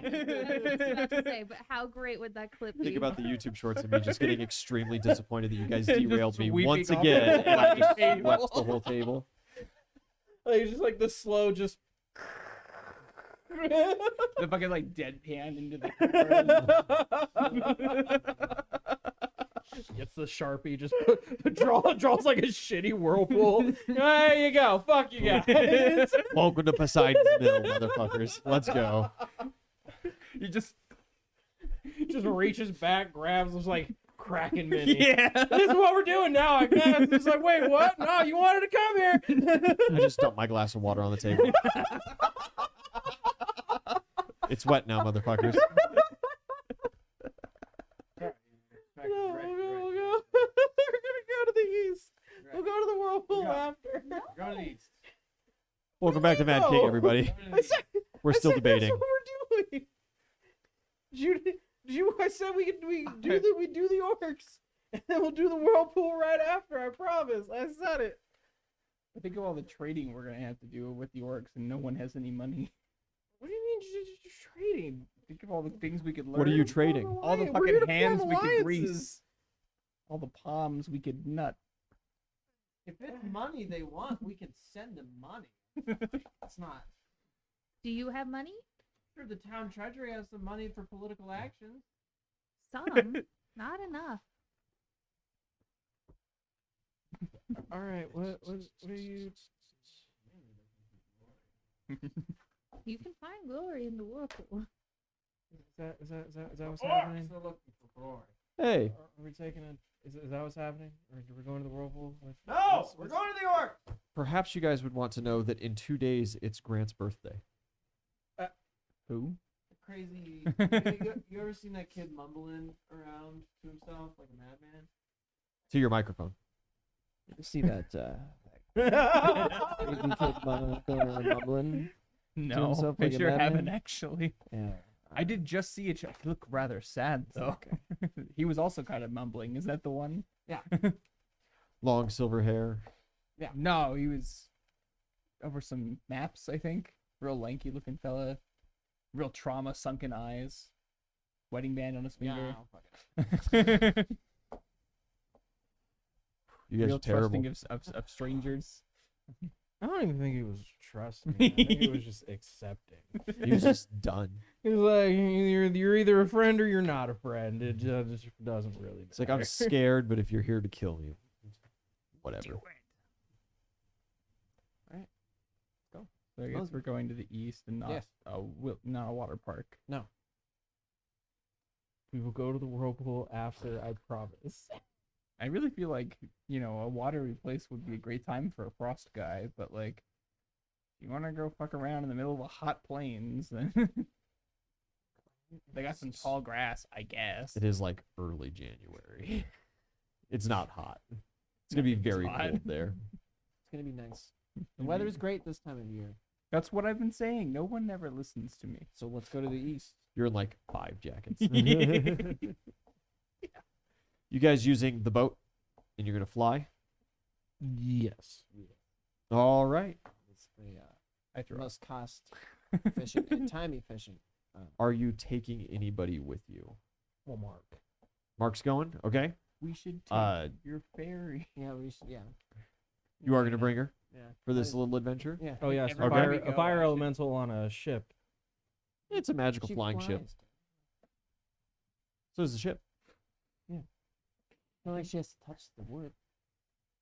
exactly what I was about to say, but how great would that clip be? Think about the YouTube shorts of me just getting extremely disappointed that you guys derailed me sweeping once off again, the and I just table. swept the whole table. Like, it's just like the slow, just. The fucking like deadpan into the Gets the Sharpie, just draws like a shitty whirlpool. There you go. Fuck you guys. Welcome to Poseidon's Mill, motherfuckers. Let's go. You just reaches back, grabs, was like Kraken mini. yeah. This is what we're doing now, I guess. It's like, wait, what? No, you wanted to come here. I just dumped my glass of water on the table. It's wet now, motherfuckers. No, we'll go. We're gonna go to the east. We'll go to the whirlpool after. Go to the east. Welcome back to Mad No. King, everybody. We're still debating. That's what we're doing. I said we do the orcs, and then we'll do the whirlpool right after. I promise. I said it. I think of all the trading we're gonna have to do with the orcs, and no one has any money. What do you mean just trading? Think of all the things we could learn. What are you trading? All the We're fucking gonna hands form we could alliances. grease. All the palms we could nut. If it's money they want, we can send them money. It's not. Do you have money? Sure, the town treasury has some money for political actions. Some, not enough. All right. What are you? You can find glory in the whirlpool. Is that what's happening? Still looking for glory. Hey, Are we taking a? Is that what's happening? Or are we going to the whirlpool? No, we're going to the orc. perhaps you guys would want to know that in 2 days it's Grant's birthday. Who? Crazy. You ever seen that kid mumbling around to himself like a madman? To your microphone. See that? Mumbling. No, himself I like a sure haven't madman? actually. Yeah. I did just see it. He looked rather sad though. He was also kind of mumbling. Is that the one? Long silver hair. Yeah. No, he was over some maps, I think. Real lanky looking fella. Real trauma, sunken eyes. Wedding band on his finger. You guys Real are terrible. trusting of strangers. I don't even think he was trusting. I think he was just accepting. He was just done. He was like, you're either a friend or you're not a friend. It just doesn't really matter. It's like, I'm scared, but if you're here to kill me, whatever. So I guess we're going to the east and not Yes. not a water park. No. We will go to the whirlpool after, I promise. I really feel like, a watery place would be a great time for a frost guy, but like, if you want to go fuck around in the middle of a hot plains, then they got some tall grass, I guess. It is like early January. It's not hot. It's going to be very hot. cold there. It's gonna be nice. The weather is great this time of year. That's what I've been saying. No one ever listens to me. So let's go to the east. You're in like 5 jackets. Yeah. You guys using the boat and you're going to fly? Yes. All right. It's the I threw up. most cost efficient and time efficient. Are you taking anybody with you? Well, Mark. Mark's going? Okay. We should take Uh, your ferry. Yeah, we should. Yeah. You are going to bring her Yeah. for this little adventure? Yeah. Oh, yes. Everywhere we A go, fire I should- elemental on a ship. It's a magical She flying ship. flies. So is the ship. Not like she has to touch the wood.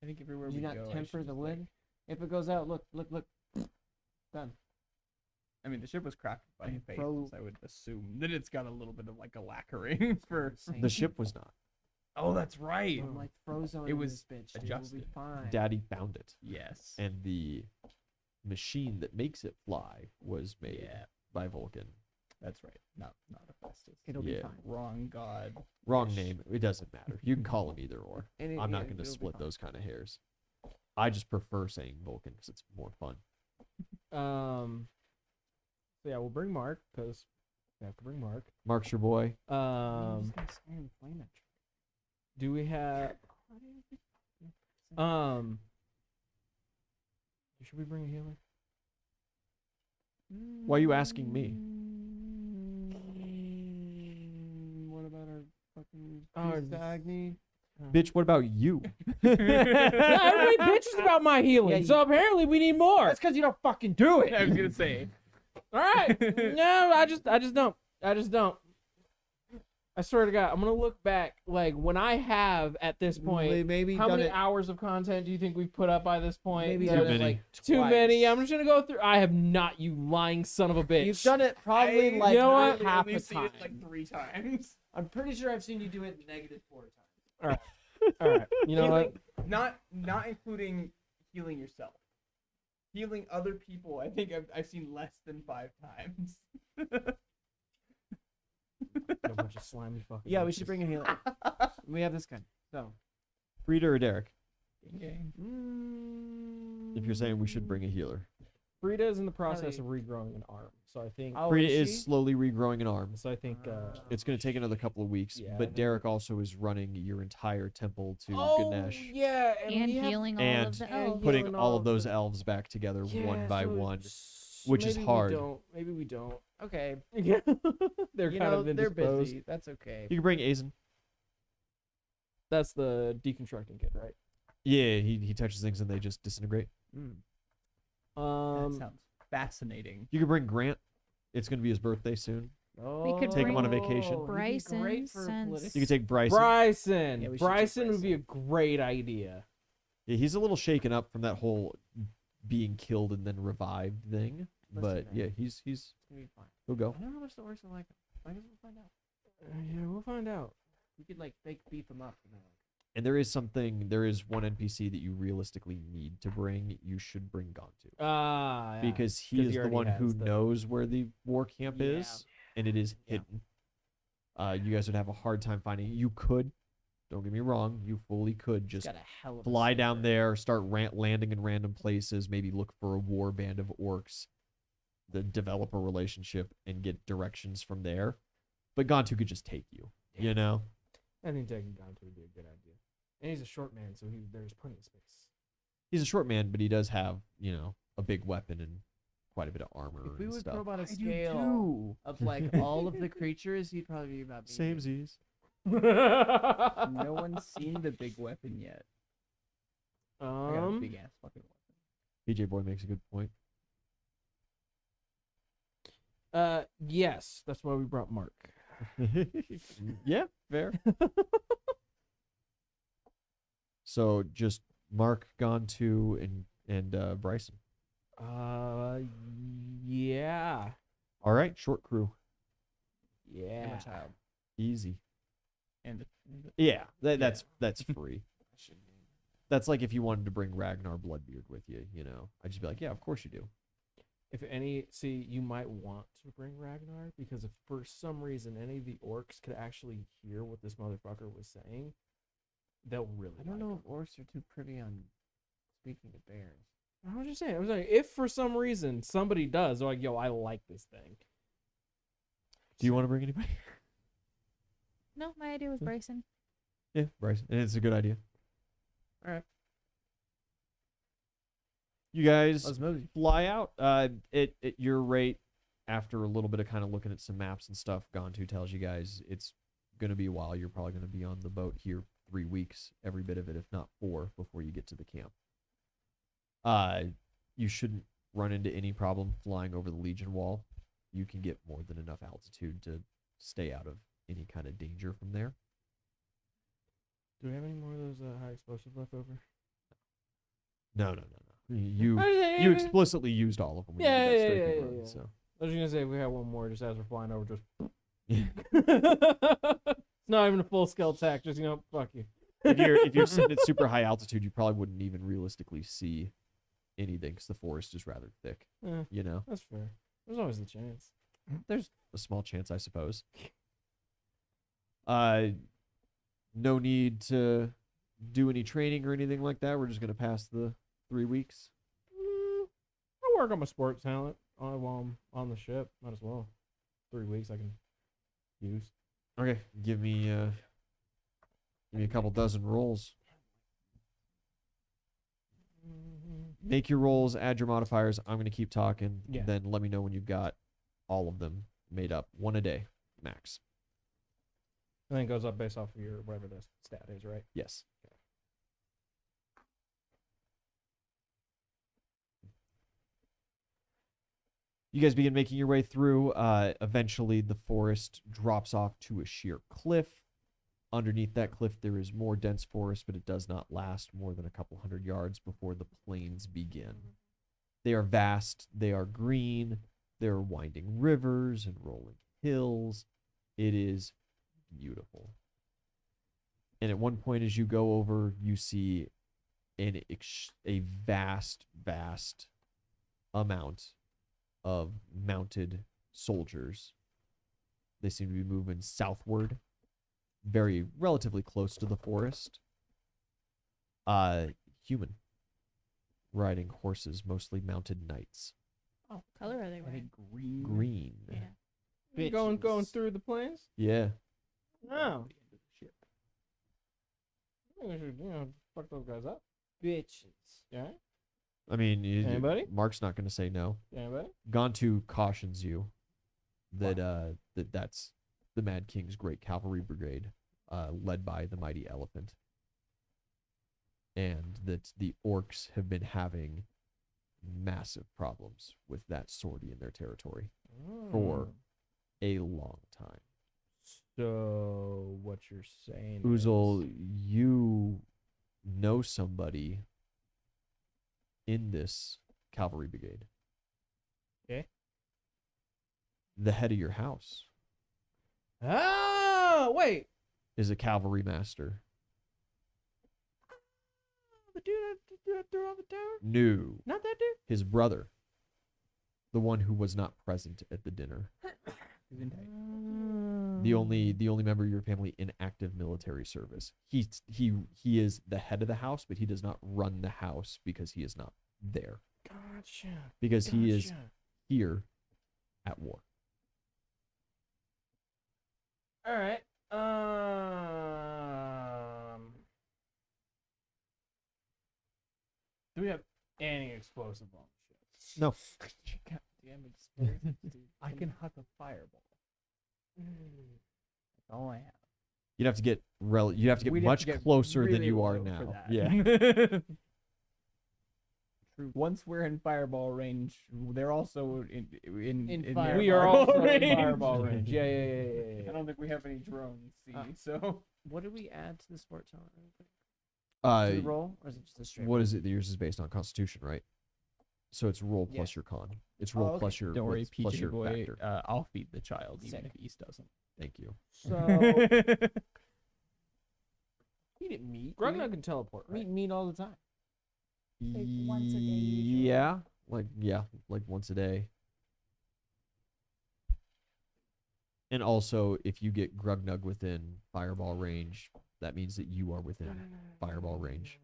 I think everywhere Do we you go. not I temper should the just, wood? like- If it goes out, look. Done. I mean, the ship was crafted by And Faith, pro- so I would assume that it's got a little bit of like a lacquering for. The ship was not. Oh, that's right. I'm like Frozone. It in was this bitch. Dude. We'll adjusted. be fine. Daddy found it. Yes. And the machine that makes it fly was made Yeah, by Vulcan. that's right. Not Hephaestus. It'll be Yeah. fine. Wrong god. Wrong Ish. name. It doesn't matter. You can call him either or. And I'm not yeah, going to it'll be split fine. those kind of hairs. I just prefer saying Vulcan because it's more fun. So yeah, we'll bring Mark because we have to bring Mark. Mark's your boy. I'm just gonna scare him flame that tree. Do we have? Should we bring a healer? Why are you asking me? Agni. Bitch, what about you? Yeah, everybody bitches about my healing, Yeah, so apparently we need more. That's because you don't fucking do it. I was gonna say. All right. No, I just don't. I swear to God, I'm gonna look back. Like when I have at this point, Maybe how done many it. hours of content do you think we've put up by this point? Maybe Too done it many. like Too twice. many. I'm just gonna go through. I have not. You lying son of a bitch. You've done it probably like you know what? half Only a seen time. it like 3 times. I'm pretty sure I've seen you do it -4 times. All right. You know what? Not including healing yourself. Healing other people, I think I've seen less than 5 times. A bunch of slimy fucking. Yeah, we bitches. should bring a healer. We have this guy. So. Frida or Derek? Okay. If you're saying we should bring a healer. Frida is in the process of regrowing an arm, so I think. Oh, Frida is is she? slowly regrowing an arm. So I think. It's going to take another couple of weeks, Yeah, I but know. Derek also is running your entire temple to Oh Ganesh, yeah, And we have- healing all and of the and elves. putting healing all all of those the- elves back together one Yeah, by so one, it's- which is maybe hard. We don't. Maybe we don't. Okay. Yeah, they're You kind know, of they're indisposed. busy. That's okay. You can bring Azen. That's the deconstructing kit, right? Yeah, he touches things and they just disintegrate. Mm. That sounds fascinating. You can bring Grant. It's going to be his birthday soon. Oh, could Take him on a bring vacation. he'd be Bryson, great for since- politics. You can take Bryson. Bryson. Yeah, we should take Bryson would be a Bryson. great idea. Yeah, he's a little shaken up from that whole being killed and then revived thing. Listen, But yeah, he's It's gonna be fine. he'll go. I don't know how much the orcs are like. I guess we'll find out. Yeah, we'll find out. You could like fake beat them up. You know, And there is one NPC that you realistically need to bring. You should bring Gontu. Ah, yeah. Because he 'Cause is he the already one who has the- knows where the war camp Yeah. is, and it is Yeah. hidden. You guys would have a hard time finding it. You could, don't get me wrong, you fully could he's just got a hell of a fly down sniper. there, start landing in random places, maybe look for a war band of orcs, develop a relationship, and get directions from there. But Gontu could just take you, you know? I think taking Gontu would be a good idea. And he's a short man, so there's plenty of space. He's a short man, but he does have, a big weapon and quite a bit of armor If we and would stuff. probe on a I do scale too. of like all of the creatures, he'd probably be about medium. Samesies. No one's seen the big weapon yet. I got a big ass fucking weapon. PJ Boy makes a good point. Yes, that's why we brought Mark. Yeah, fair. So just Mark, Gontu, and Bryson. Yeah, All right, short crew, yeah. And a child. easy. And Yeah, that's free. That's like if you wanted to bring Ragnar Bloodbeard with you, I'd just be like, yeah, of course you do. If you might want to bring Ragnar because if for some reason any of the orcs could actually hear what this motherfucker was saying, they'll really. I don't like know him. if orcs are too privy on speaking to bears. I was just saying. I was like, if for some reason somebody does, they're like, yo, I like this thing. Do you want to bring anybody? No, my idea was Bryson. Yeah, Bryson. And it's a good idea. All right. You guys Let's move. fly out. At your rate, after a little bit of kind of looking at some maps and stuff, Gontu tells you guys it's gonna be a while. You're probably gonna be on the boat here 3 weeks, every bit of it, if not 4, before you get to the camp. You shouldn't run into any problem flying over the Legion Wall. You can get more than enough altitude to stay out of any kind of danger from there. Do we have any more of those high explosive left over? No. You I you explicitly used all of them. When Yeah, you did that yeah, strafing yeah, run, yeah. So. I was gonna say if we had one more, just as we're flying over, just. Yeah. It's not even a full scale attack. Just fuck you. if you're sitting at super high altitude, you probably wouldn't even realistically see anything because the forest is rather thick. Eh, that's fair. There's always the chance. There's a small chance, I suppose. No need to do any training or anything like that. We're just gonna pass the 3 weeks. I work on my sports talent while I'm on the ship. Might as well. 3 weeks I can use. Okay, give me a couple dozen rolls. Make your rolls, add your modifiers. I'm gonna keep talking. Yeah. Then let me know when you've got all of them made up. 1 a day, max. And then it goes up based off of your whatever the stat is, right? Yes. You guys begin making your way through. Eventually, the forest drops off to a sheer cliff. Underneath that cliff, there is more dense forest, but it does not last more than a couple hundred yards before the plains begin. They are vast. They are green. There are winding rivers and rolling hills. It is beautiful. And at one point, as you go over, you see a vast amount of mounted soldiers. They seem to be moving southward, relatively close to the forest. Human, riding horses, mostly mounted knights. Oh, what color are they Are they wearing? green? Green. Yeah. Going Bitches. through the plains? Yeah. No. I should, fuck those guys up. Bitches. Yeah. I mean, Anybody? Mark's not going to say no. Anybody? Gontu cautions you that that's the Mad King's great cavalry brigade, led by the mighty elephant, and that the orcs have been having massive problems with that sortie in their territory for a long time. So what you're saying Uzel, is... you know somebody in this cavalry brigade. Okay. The head of your house Oh, wait. is a cavalry master. The dude that threw off the tower? No, Not that dude? his brother, the one who was not present at the dinner. The only member of your family in active military service. He is the head of the house, but he does not run the house because he is not there. Gotcha. Because he is here at war. All right. Do we have any explosive bomb shit? No. God damn it, dude. I can huck a fireball. That's all I have. You'd have to get We'd have much to get closer than really you are low for now. that. Yeah. True. Once we're in fireball range, they're also in fireball We are also in range. fireball range. Yeah. I don't think we have any drones. See, so What did we add to the sport talent? Uh, To the roll, or is it just a straight? what roll? is it? Yours is based on Constitution, right? So it's roll plus your con. It's roll okay. plus your don't worry, plus PJ your boy. factor. I'll feed the child even Sick. if East doesn't. Thank you. So We didn't meet. Grugna can teleport, We right? meet all the time. Like once a day usually. Yeah, like once a day. And also, if you get Grugnug within fireball range, that means that you are within fireball range.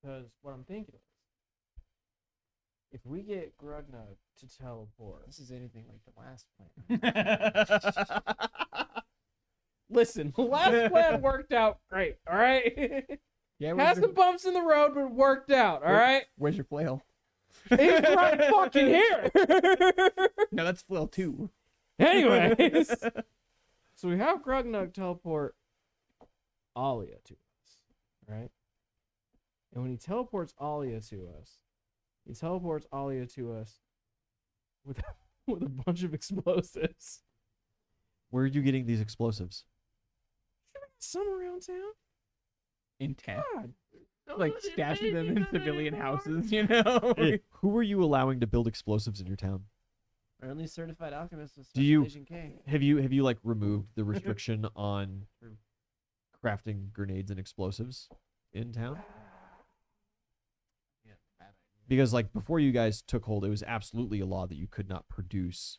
Because what I'm thinking is, if we get Grugna to teleport, This is anything like the last plan. listen, the last plan worked out great. All right, Yeah, had some bumps in the road, but it worked out. All right, Where's your flail? it's right fucking here. No, that's flail 2. Anyways, so we have Grugnug teleport Alia to us, right? And when he teleports Alia to us, he teleports Alia to us with with a bunch of explosives. Where are you getting these explosives? Some around town. In 10. God. Like stashing them in civilian houses, you know? Who are you allowing to build explosives in your town? Our only certified alchemist is Do you- Special Agent K. Have you like removed the restriction on crafting grenades and explosives in town? Yeah, bad idea. Because like before you guys took hold, it was absolutely a law that you could not produce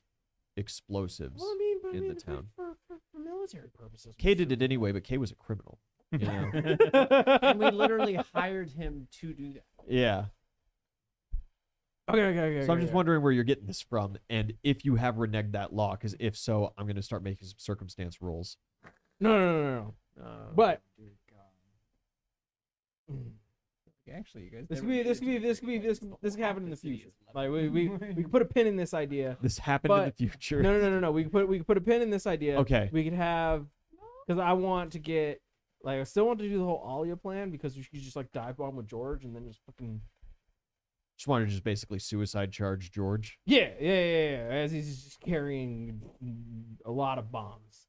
explosives. Well, I mean, but in the town. for military purposes. Kay did it anyway, but Kay was a criminal. You know? And we literally hired him to do that. Yeah. Okay. So I'm just wondering where you're getting this from, and if you have reneged that law, because if so, I'm going to start making some circumstance rolls. No. Oh, But- dear God. Actually, you guys. This could never be. This could made be. it This could be. This. to This could happen in the half city future. is Like level. we could put a pin in this idea. This happened in the But- future. No. We could put a pin in this idea. Okay. We could have, because I want to get, like, I still want to do the whole Alia plan because you could just like dive bomb with George and then just fucking. Just wanted to just basically suicide charge George. Yeah. As he's just carrying a lot of bombs.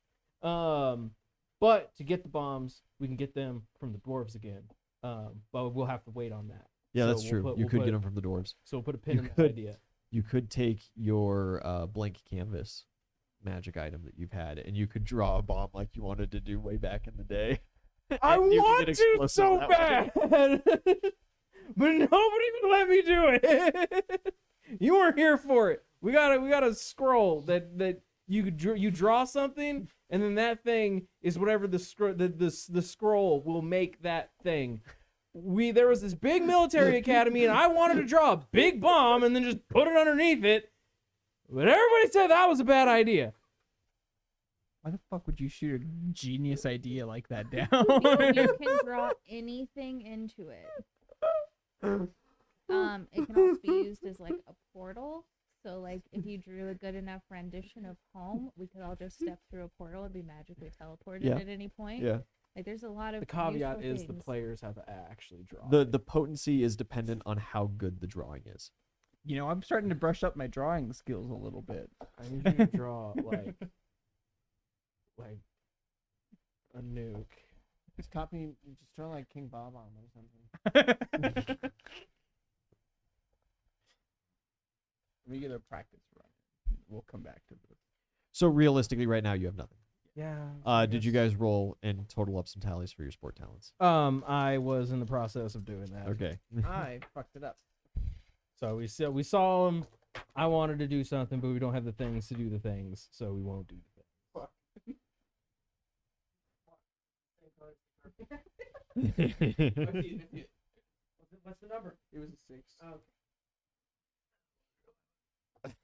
But to get the bombs, we can get them from the dwarves again. But we'll have to wait on that. Yeah, So that's we'll true. put- You we'll could put- get them from the dwarves. So we'll put a pin You in that could. idea. You could take your blank canvas magic item that you've had, and you could draw a bomb like you wanted to do way back in the day. I And you could want get to explosives so that way. bad, but nobody would let me do it. You weren't here for it. We got a scroll that you draw something, and then that thing is whatever the scroll will make that thing. There was this big military academy, and I wanted to draw a big bomb and then just put it underneath it, but everybody said that was a bad idea. Why the fuck would you shoot a genius idea like that down? You can draw anything into it. It can also be used as like a portal. So like if you drew a good enough rendition of home, we could all just step through a portal and be magically teleported Yeah. at any point. Yeah. Like there's a lot of The caveat useful is the things. players have to actually draw. The potency is dependent on how good the drawing is. You know, I'm starting to brush up my drawing skills a little bit. I need you to draw like a nuke. Just copy, just draw like King Bob on or something. We get a practice run. We'll come back to this. So realistically, right now you have nothing. Yeah. Did you guys roll and total up some tallies for your sport talents? I was in the process of doing that. Okay. I fucked it up. So we saw him. I wanted to do something, but we don't have the things to do the things, so we won't do the things. What's the number? It was a 6. Oh,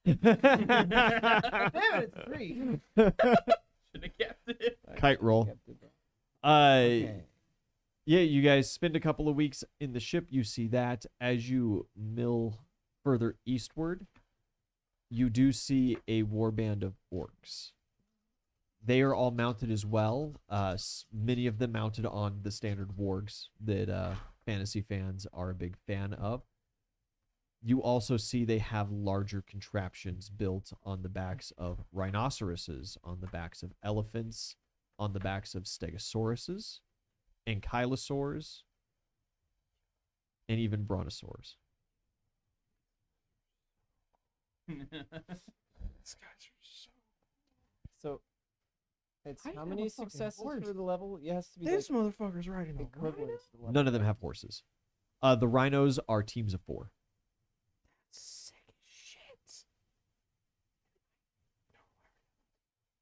Damn damn it, it's 3. Should have kept it. Kite roll. Kept it. Okay. Yeah, you guys spend a couple of weeks in the ship. You see that as you mill further eastward, you do see a warband of orcs. They are all mounted as well. Many of them mounted on the standard wargs that fantasy fans are a big fan of. You also see they have larger contraptions built on the backs of rhinoceroses, on the backs of elephants, on the backs of stegosauruses, ankylosaurs, and even brontosaurs. So, it's How do you how have many a fucking successes horse? for the level? It has to be This motherfucker's riding like a rhino? equivalent to the level. None of them have horses. The rhinos are teams of 4. Sick as shit.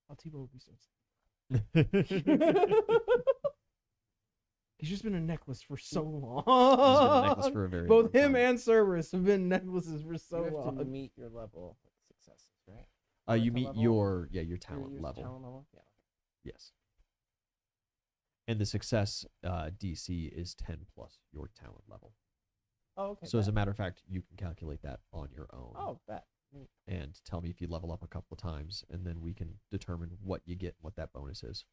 I'll T-Bow would be so He's just been a necklace for so long. He's been a necklace for a very Both long him time. and Cerberus have been necklaces for so You have long. to meet your level with successes, right? You Talent meet level? your Your talent use level. Talent level? Yeah. Yes. And the success DC is 10 plus your talent level. Oh, okay. So as a bet. matter of fact, you can calculate that on your own. Oh, bet. Neat. And tell me if you level up a couple of times, and then we can determine what you get and what that bonus is.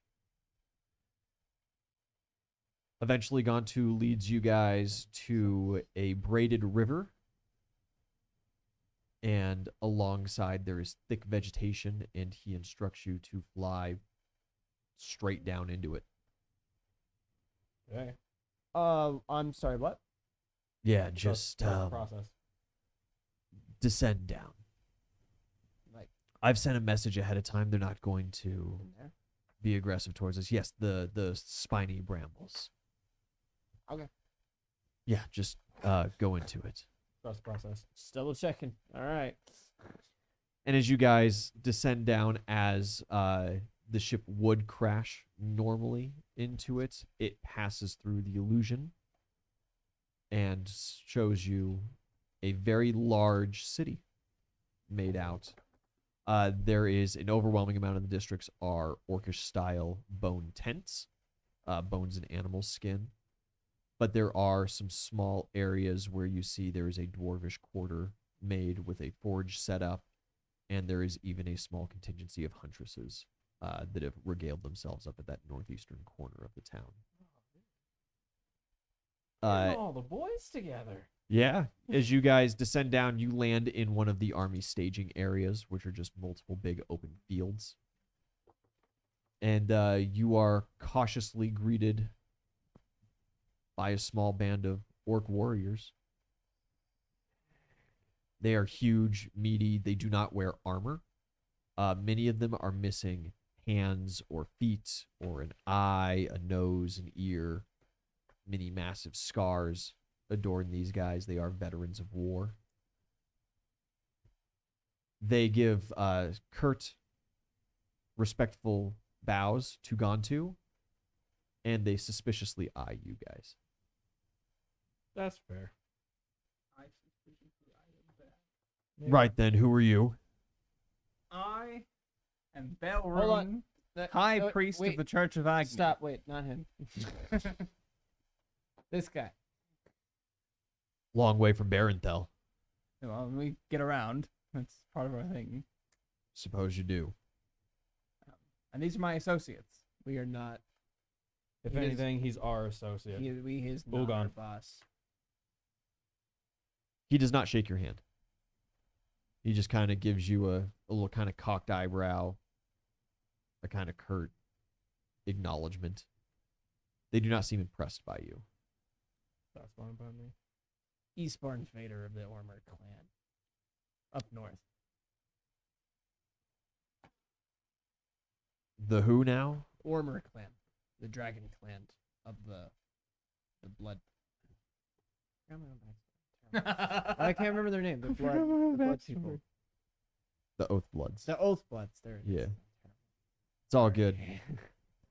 Eventually, Gontu leads you guys to a braided river, and alongside there is thick vegetation, and he instructs you to fly straight down into it. Okay. I'm sorry, what? Yeah, just Trust the process. descend down. Like, I've sent a message ahead of time. They're not going to in there? be aggressive towards us. Yes, the spiny brambles. Okay. Yeah, just go into it. Trust the process. Just double checking. All right. And as you guys descend down, as the ship would crash normally into it, it passes through the illusion and shows you a very large city made out. There is an overwhelming amount of the districts are orcish style bone tents, bones and animal skin. but there are some small areas where you see there is a dwarvish quarter made with a forge set up, and there is even a small contingency of huntresses that have regaled themselves up at that northeastern corner of the town. Getting all the boys together. Yeah, as you guys descend down, you land in one of the army staging areas, which are just multiple big open fields. And you are cautiously greeted by a small band of orc warriors. They are huge, meaty. They do not wear armor. Many of them are missing hands or feet or an eye, a nose, an ear. Many massive scars adorn these guys. They are veterans of war. They give curt, respectful bows to Gontu, and they suspiciously eye you guys. That's fair. Yeah. Right then, who are you? I am Belrune, Hold on. High Wait, Priest wait. of the Church of Agni. Stop. Wait, not him. This guy. Long way from Barenthal. Well, we get around. That's part of our thing. Suppose you do. And these are my associates. We are not. If He is- anything, he's our associate. We his not our Ulgon. boss. He does not shake your hand. He just kind of gives you a little kind of cocked eyebrow, a kind of curt acknowledgement. They do not seem impressed by you. That's fine by me. Eastward Vader of the Ormer clan. Up north. The who now? Ormer clan. The dragon clan of the blood. I can't remember their name. The blood people. The Oathbloods. The Oathbloods. There it is. Yeah. It's all good.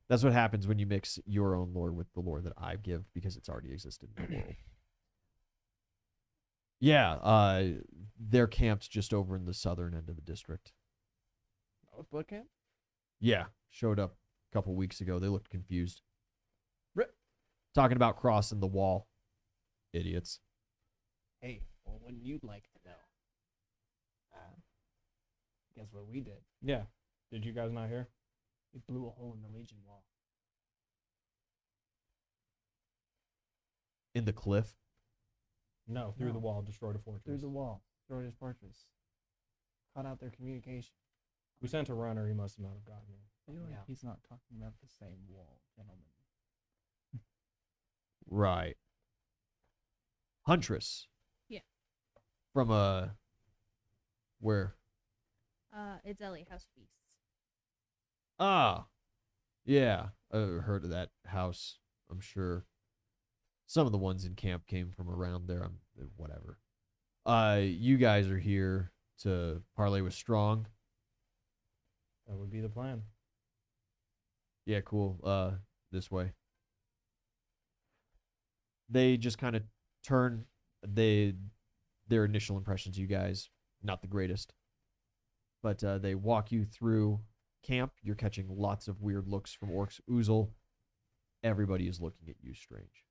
That's what happens when you mix your own lore with the lore that I give, because it's already existed in the world. Yeah, they're camped just over in the southern end of the district. Oathblood camp? Yeah, showed up a couple weeks ago. They looked confused. Rip. Talking about crossing the wall. Idiots. Hey, well, wouldn't you like to know? Guess what we did? Yeah. Did you guys not hear? We blew a hole in the Legion wall. In the cliff. No, through the No. wall, destroyed a fortress. Through the wall. Destroyed his fortress. Cut out their communication. We sent a runner. He must not have gotten here. I feel like Yeah. he's not talking about the same wall, gentlemen. Right. Huntress. Yeah. From where? It's Ellie House Feasts. Ah. Yeah. Heard of that house, I'm sure. Some of the ones in camp came from around there. Whatever. You guys are here to parley with Strong. That would be the plan. Yeah, cool. This way. They just kind of turn. Their initial impressions of you guys, not the greatest. But they walk you through camp. You're catching lots of weird looks from orcs. Oozle. Everybody is looking at you strange.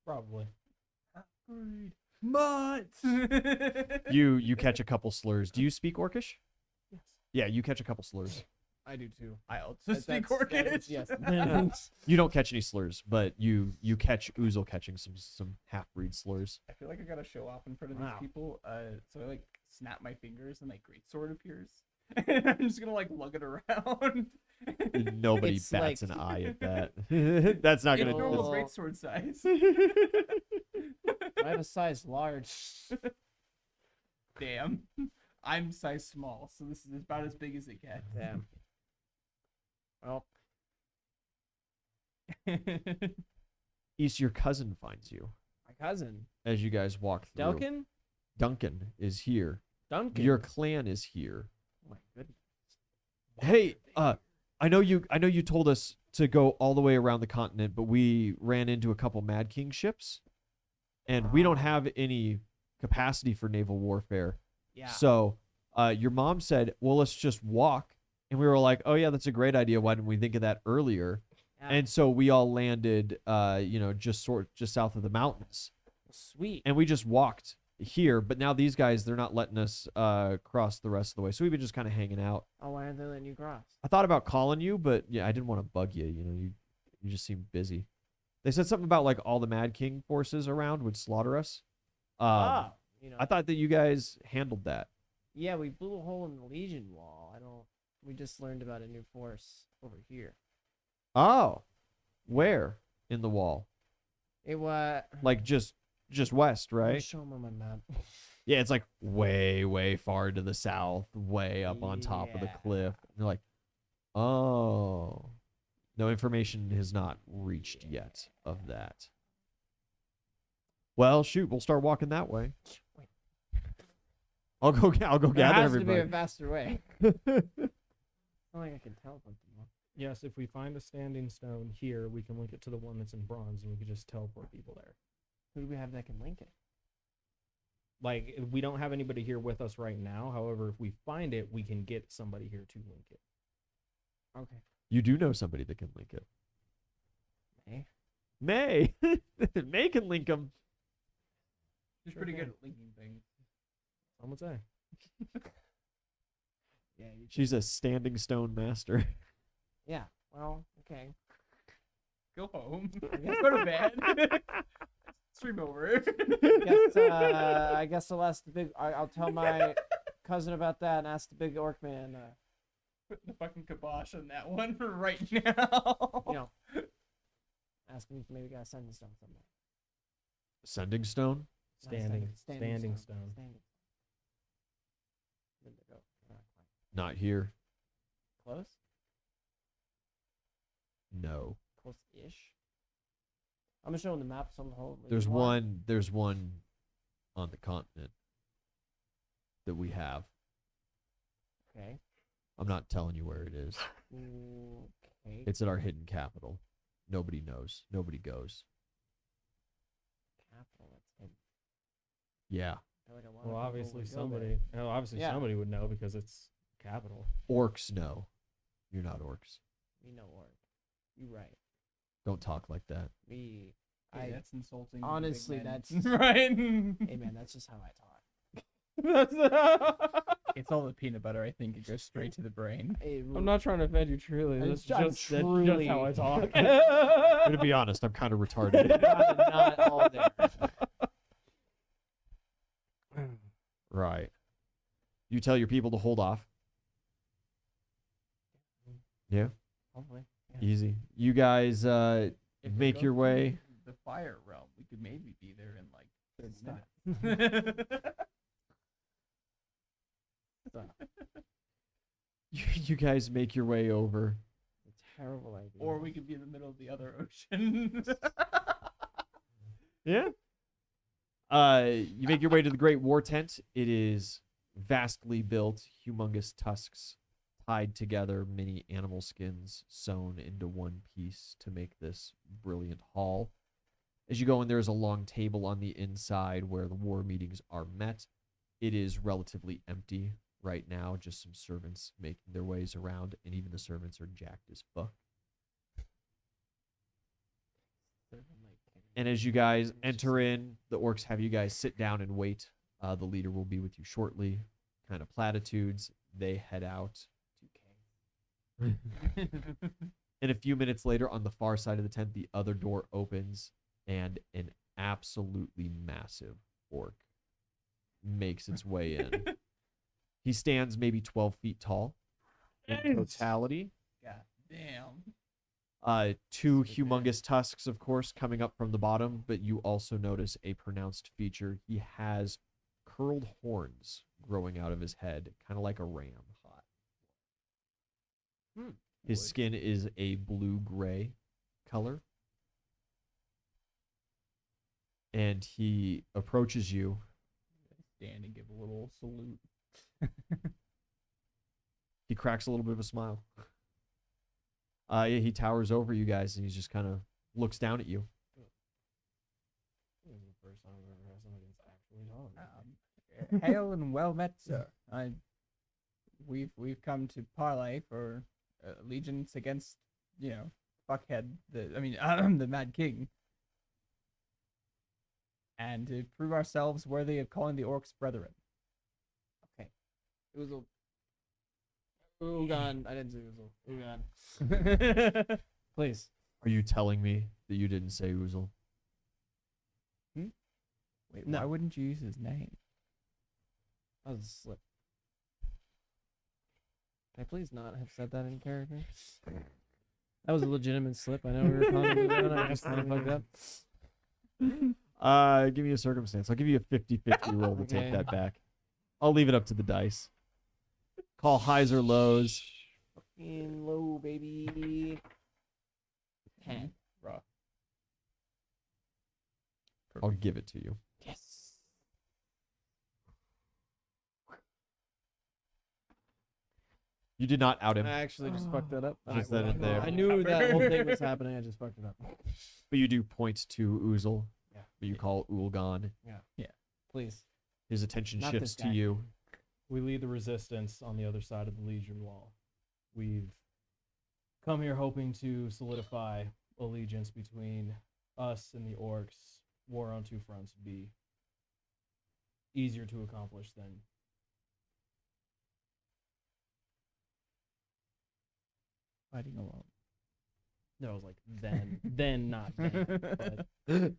Probably. But You catch a couple slurs. Do you speak Orcish? Yes. Yeah, you catch a couple slurs. I do too. I also That- speak that's- Orcish. Yes. You don't catch any slurs, but you catch Oozle catching some half-breed slurs. I feel like I gotta show off in front of Wow. these people. So I like snap my fingers and like greatsword appears. And I'm just gonna like lug it around. Nobody It's bats like- an eye at that. That's not It's gonna. normal Oh. greatsword size. I have a size large. Damn. I'm size small, so this is about as big as it gets. Damn. Well, East, your cousin finds you my cousin. as you guys walk through. Duncan? Duncan is here. Duncan. Your clan is here. Oh my goodness. Hey, I know you told us to go all the way around the continent, but we ran into a couple Mad King ships, and we don't have any capacity for naval warfare. Yeah. So, your mom said, "Well, let's just walk," and we were like, "Oh yeah, that's a great idea. Why didn't we think of that earlier?" And so we all landed, just south of the mountains, Sweet. and we just walked here. But now these guys, they're not letting us cross the rest of the way, so we've been just kind of hanging out. Oh, why aren't they letting you cross? I thought about calling you, but yeah, I didn't want to bug you. You just seemed busy. They said something about like all the Mad King forces around would slaughter us. I thought that you guys handled that. Yeah, we blew a hole in the Legion wall. We just learned about a new force over here. Oh, where in the wall? It was Like just west, Let me right? show them on my map. Yeah, it's like way, way far to the south, way up on top of the Yeah. cliff. And you're like, oh, no information has not reached yet of that. Well, shoot, we'll start walking that way. Wait. I'll go There gather has to be everybody. a faster way. Not like I can teleport them all. Yes, if we find a standing stone here, we can link it to the one that's in bronze, and we could just teleport people there. Who do we have that can link it? Like, we don't have anybody here with us right now. However, if we find it, we can get somebody here to link it. Okay. You do know somebody that can link it. May? May. May can link them. She's Sure pretty can. good at linking things. Some would say. Yeah. She's a standing stone master. Yeah. Well, okay. Go home. Go to bed. Stream over. I guess I'll ask the big. I'll tell my cousin about that and ask the big orc man. Put the fucking kibosh on that one for right now. Ask him if maybe got a sending stone somewhere. Sending stone? Not Standing stone. Standing. Where'd they go? They're not quite. Not here. Close? No. Close-ish. I'm gonna show him the map. Some whole. There's one on the continent that we have. Okay. I'm not telling you where it is. Okay. It's at our hidden capital. Nobody knows. Nobody goes. Capital. That's hidden. Yeah. I feel like a lot of Well, people obviously would go somebody. Oh, obviously Yeah. somebody would know because it's capital. Orcs know. You're not orcs. there. We know orc. You right. Don't talk like that. Me. Hey, that's insulting. to big honestly, men. that's- right. Hey man, that's just how I talk. It's all the peanut butter. I think it goes straight to the brain. I'm not trying to offend you, truly. I'm That's I'm just, that's truly- just how I talk. I'm gonna be honest. I'm kind of retarded. not all there. Right. You tell your people to hold off. Yeah. Hopefully. Easy. You guys If we make go your through way. The fire realm. We could maybe be there in like 30 30 minutes. You guys make your way over. A terrible idea. Or we could be in the middle of the other ocean. Yeah. You make your way to the Great War Tent. It is vastly built, humongous tusks tied together, many animal skins sewn into one piece to make this brilliant hall. As you go in, there is a long table on the inside where the war meetings are met. It is relatively empty right now, just some servants making their ways around, and even the servants are jacked as fuck. And as you guys enter in, the orcs have you guys sit down and wait. The leader will be with you shortly. Kind of platitudes. They head out. And a few minutes later, on the far side of the tent, the other door opens, and an absolutely massive orc makes its way in. He stands maybe 12 feet tall in totality. God damn. Two humongous tusks, of course, coming up from the bottom, but you also notice a pronounced feature. He has curled horns growing out of his head, kind of like a ram. His Wood. skin is a blue-gray color. And he approaches you. Stand and give a little salute. He cracks a little bit of a smile. Yeah, he towers over you guys, and he just kind of looks down at you. This is the first time I've ever had somebody that's actually taller. Hail and well met, sir. We've come to parlay for allegiance against, fuckhead, the Mad King, and to prove ourselves worthy of calling the orcs brethren. Oozle. Ugan. I didn't say Oozle. Ugan. Please. Are you telling me that you didn't say Oozle? Wait, No. why wouldn't you use his name? That was a slip. Can I please not have said that in character? That was a legitimate slip. I know we were talking about it. I just kind of fucked up. Give me a circumstance. I'll give you a 50-50 roll to take Okay. that back. I'll leave it up to the dice. Call highs or lows. Fucking low, baby. 10. Raw. I'll give it to you. Yes. You did not out him, I actually just fucked that up. Just then and there. I knew that whole thing was happening. I just fucked it up. but you do point to Oozle. Yeah. But you call Ulgan. Please. His attention Not shifts this to guy. you. We lead the resistance on the other side of the Legion wall. We've come here hoping to solidify allegiance between us and the orcs. War on two fronts would be easier to accomplish than Fighting alone. no, I was like then not then.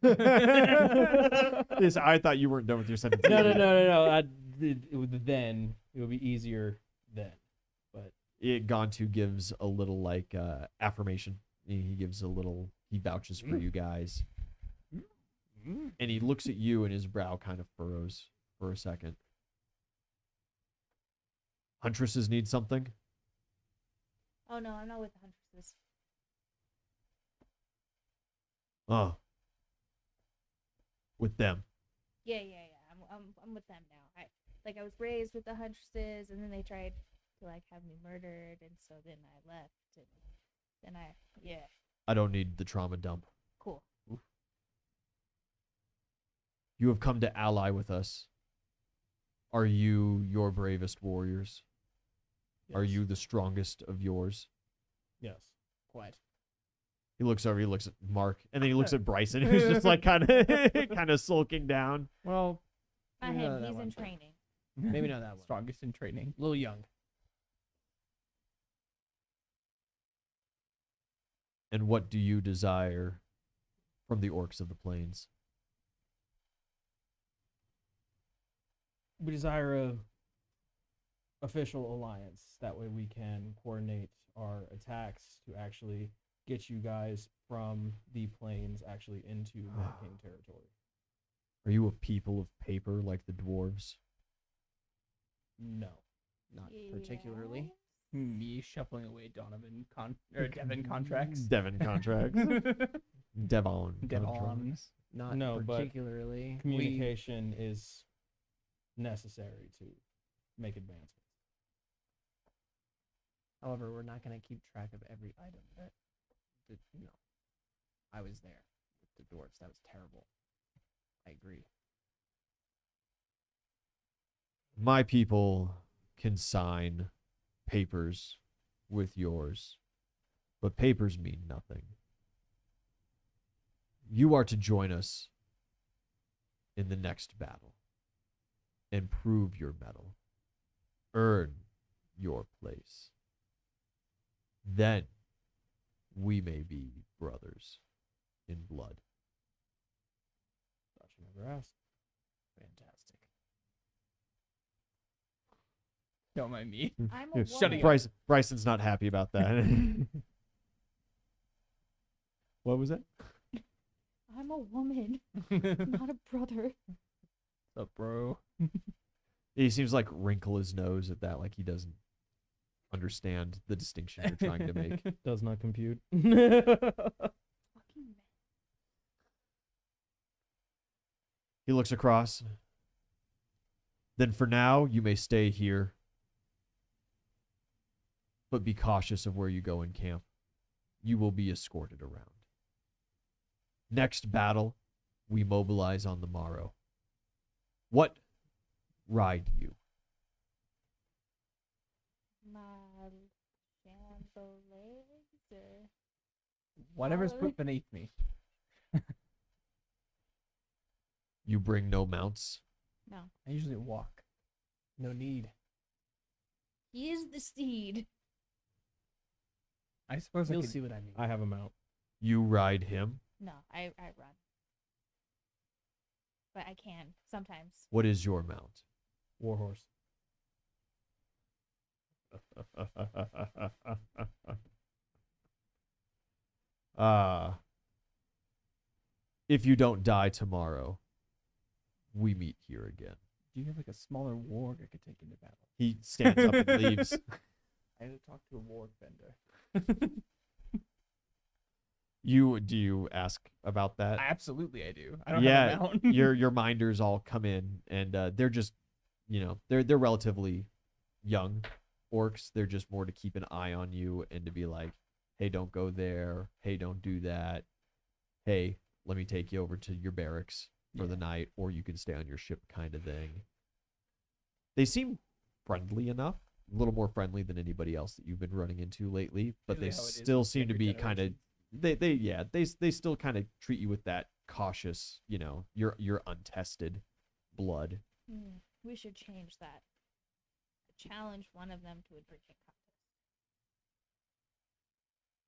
But Yes, I thought you weren't done with your sentence. no. It would then it would be easier then. Gontu gives a little like affirmation. He gives a little. He vouches for you guys, and he looks at you, and his brow kind of furrows for a second. Huntresses need something. Oh no, I'm not with the huntresses. Oh, with them. Yeah. I'm with them now. I was raised with the huntresses, and then they tried to like have me murdered, and so then I left, and then I don't need the trauma dump. cool. You have come to ally with us. Are you your bravest warriors? Are Yes. you the strongest of yours? Yes. Quite. He looks over. He looks at Mark, and then he looks at Bryson, who's just like kind of sulking down. Well, Not maybe him. not that He's one. in training. Maybe not that one. Strongest in training. A little young. And what do you desire from the orcs of the plains? We desire a official alliance. That way we can coordinate our attacks to actually get you guys from the plains actually into Mad King territory. Are you a people of paper like the dwarves? No. Not particularly. Me shuffling away Devon contracts. Devon contracts. Devon. Devon. Not No, but particularly. Communication is necessary to make advancements. However, we're not going to keep track of every item I was there with the dwarves. That was terrible. I agree. My people can sign papers with yours, but papers mean nothing. You are to join us in the next battle and prove your mettle. Earn your place. Then we may be brothers in blood. Thought you never asked. Fantastic. Don't mind me. I'm a Shutting woman. up. Bryson's not happy about that. What was that? I'm a woman, not a brother. What's up, bro? He seems like wrinkle his nose at that, like he doesn't understand the distinction you're trying to make. Does not compute. Fucking men. He looks across. Then for now, you may stay here. But be cautious of where you go in camp. You will be escorted around. Next battle, we mobilize on the morrow. What ride you? My chandeliers or Whatever's Follow put beneath me. You bring no mounts. No, I usually walk. No need. he is the steed. I suppose I You'll could. see what I mean. I have a mount. You ride him. No, I run. But I can sometimes. What is your mount? Warhorse. If you don't die tomorrow, we meet here again. Do you have like a smaller warg I could take into battle? He stands up and leaves. I had to talk to a warg vendor. Do you ask about that? Absolutely, I do. I don't Yeah, have a mount. your minders all come in, and they're just, they're relatively young orcs. They're just more to keep an eye on you and to be like, hey, don't go there. Hey, don't do that. Hey, let me take you over to your barracks for the night, or you can stay on your ship, kind of thing. They seem friendly enough, a little more friendly than anybody else that you've been running into lately, but Usually they how it is still with seem to every be kind of generation. they still kind of treat you with that cautious, you're untested blood. We should change that. Challenge one of them to a drinking contest.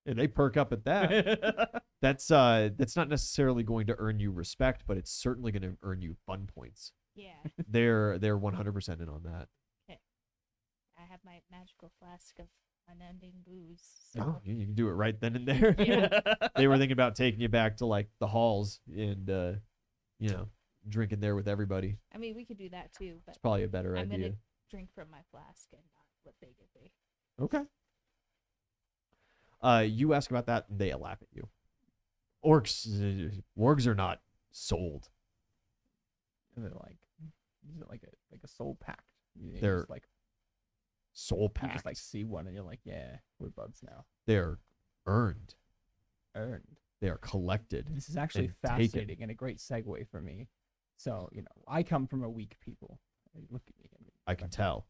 And they perk up at that. That's not necessarily going to earn you respect, but it's certainly going to earn you fun points. Yeah, They're 100% in on that. I have my magical flask of unending booze. Oh, So you can do it right then and there. Yeah. They were thinking about taking you back to like the halls and drinking there with everybody. I mean, we could do that too, but It's probably a better I'm idea. gonna drink from my flask and not what they give me. Okay. You ask about that, and they laugh at you. Wargs are not sold. And they're like, is it like a soul pact? You They're just, like soul you packed. just like see one and you're like, yeah, we're buds now. They're earned. Earned. They are collected. This is actually and taken. fascinating and a great segue for me. So I come from a weak people. Look at me. I can tell.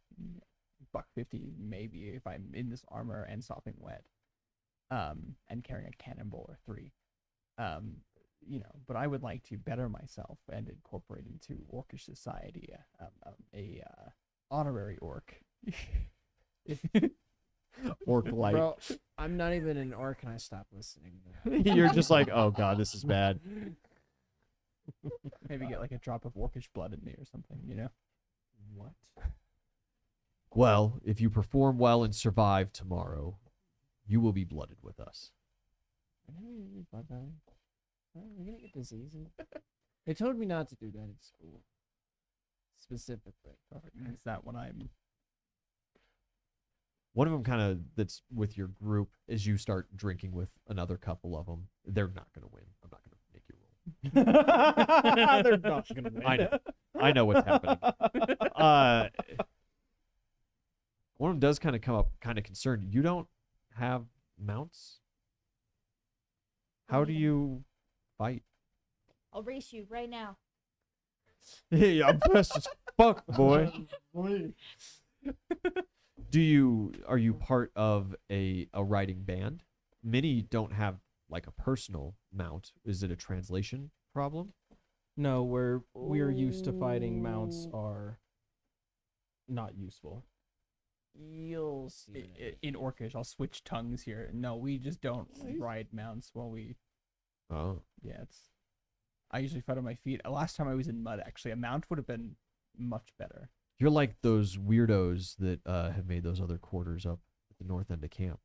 $150 maybe if I'm in this armor and sopping wet, and carrying a cannonball or 3, but I would like to better myself and incorporate into orcish society a honorary orc. Orc light. Bro, I'm not even an orc and I stopped listening. You're just like, oh god, this is bad. Maybe get like a drop of orcish blood in me or something. What? Well, if you perform well and survive tomorrow, you will be blooded with us. We're gonna get diseases. They told me not to do that at school. Specifically. Is that what I'm? One of them kind of that's with your group as you start drinking with another couple of them. They're not going to win. I'm not going to make you roll. They're not gonna win. I know what's happening. One of them does kind of come up kind of concerned. You don't have mounts? How do you fight? I'll race you right now. Hey, I'm fast as fuck, boy. Are you part of a riding band? Many don't have like a personal mount. Is it a translation problem? No, we're used to fighting. Mounts are not useful. You'll see. In Orcish, I'll switch tongues here. No, we just don't ride mounts while we. Oh. Yeah, I usually fight on my feet. Last time I was in mud, actually, a mount would have been much better. You're like those weirdos that have made those other quarters up at the north end of camp.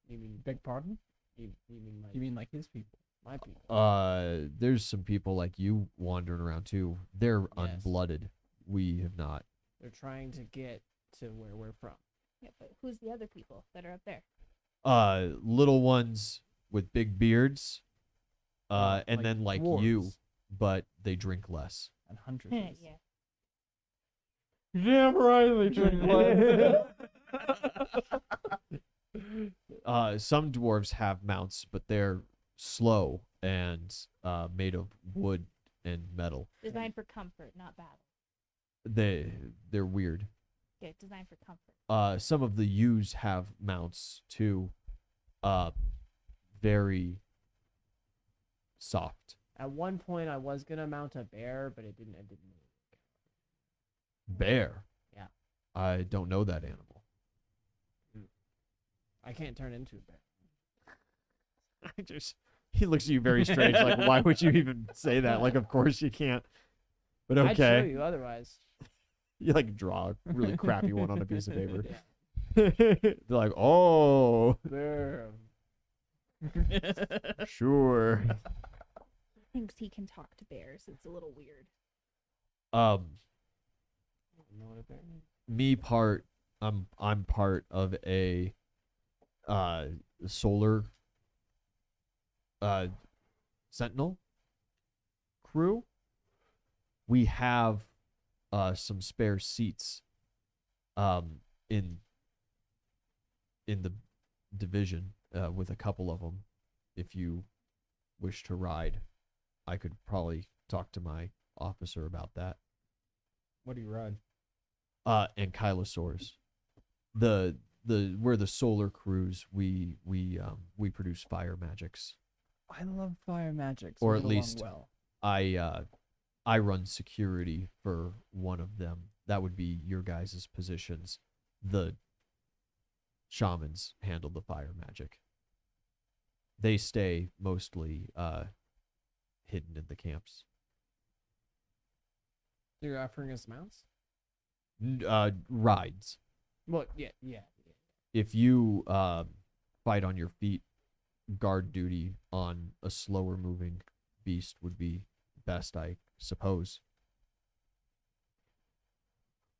You mean Beg pardon? you mean You mean like his people? my people? There's some people like you wandering around too. They're Yes. unblooded. We have not. They're trying to get to where we're from. Yeah, but who's the other people that are up there? Little ones with big beards. And like then like you, dwarves. but they drink less. And huntresses. Yeah. Damn right, they drink Some dwarves have mounts, but they're slow and made of wood and metal. Designed for comfort, not battle. They're weird. Yeah, designed for comfort. Some of the U's have mounts too, uh, very soft. At one point, I was gonna mount a bear, but it didn't. It didn't. Bear. Yeah. I don't know that animal. I can't turn into a bear. He looks at you very strange. Like, why would you even say that? Like, of course you can't. But I'd show okay, you otherwise. you like draw a really crappy one on a piece of paper. Yeah. They're like, oh, Bear. sure. Thinks he can talk to bears. It's a little weird. Um, Know what a bear is? me part. I'm part of a solar sentinel crew. We have some spare seats in the division with a couple of them. If you wish to ride, I could probably talk to my officer about that. What do you ride? Ankylosaurs. We're the solar crews. We produce fire magics. I love fire magic. Or we at get along least- well. I run security for one of them. That would be your guys' positions. The shamans handle the fire magic. They stay mostly hidden in the camps. So you're offering us mounts? Rides. Well, yeah. If you fight on your feet, guard duty on a slower moving beast would be best, I suppose.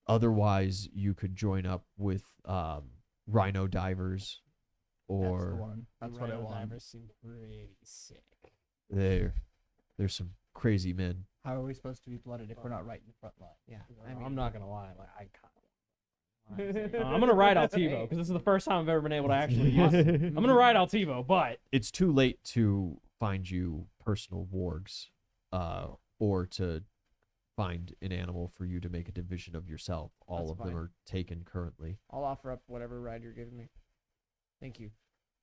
Otherwise, you could join up with rhino divers, That's the or one. That's what I Rhino want. divers seem pretty sick. there's some crazy men. How are we supposed to be blooded if we're not right in the front line? Yeah, I'm not gonna lie, like I I'm gonna ride Altivo because this is the first time I've ever been able to actually use it. I'm gonna ride Altivo, but It's too late to find you personal wargs, or to find an animal for you to make a division of yourself. All That's of them fine. are taken currently. I'll offer up whatever ride you're giving me. Thank you.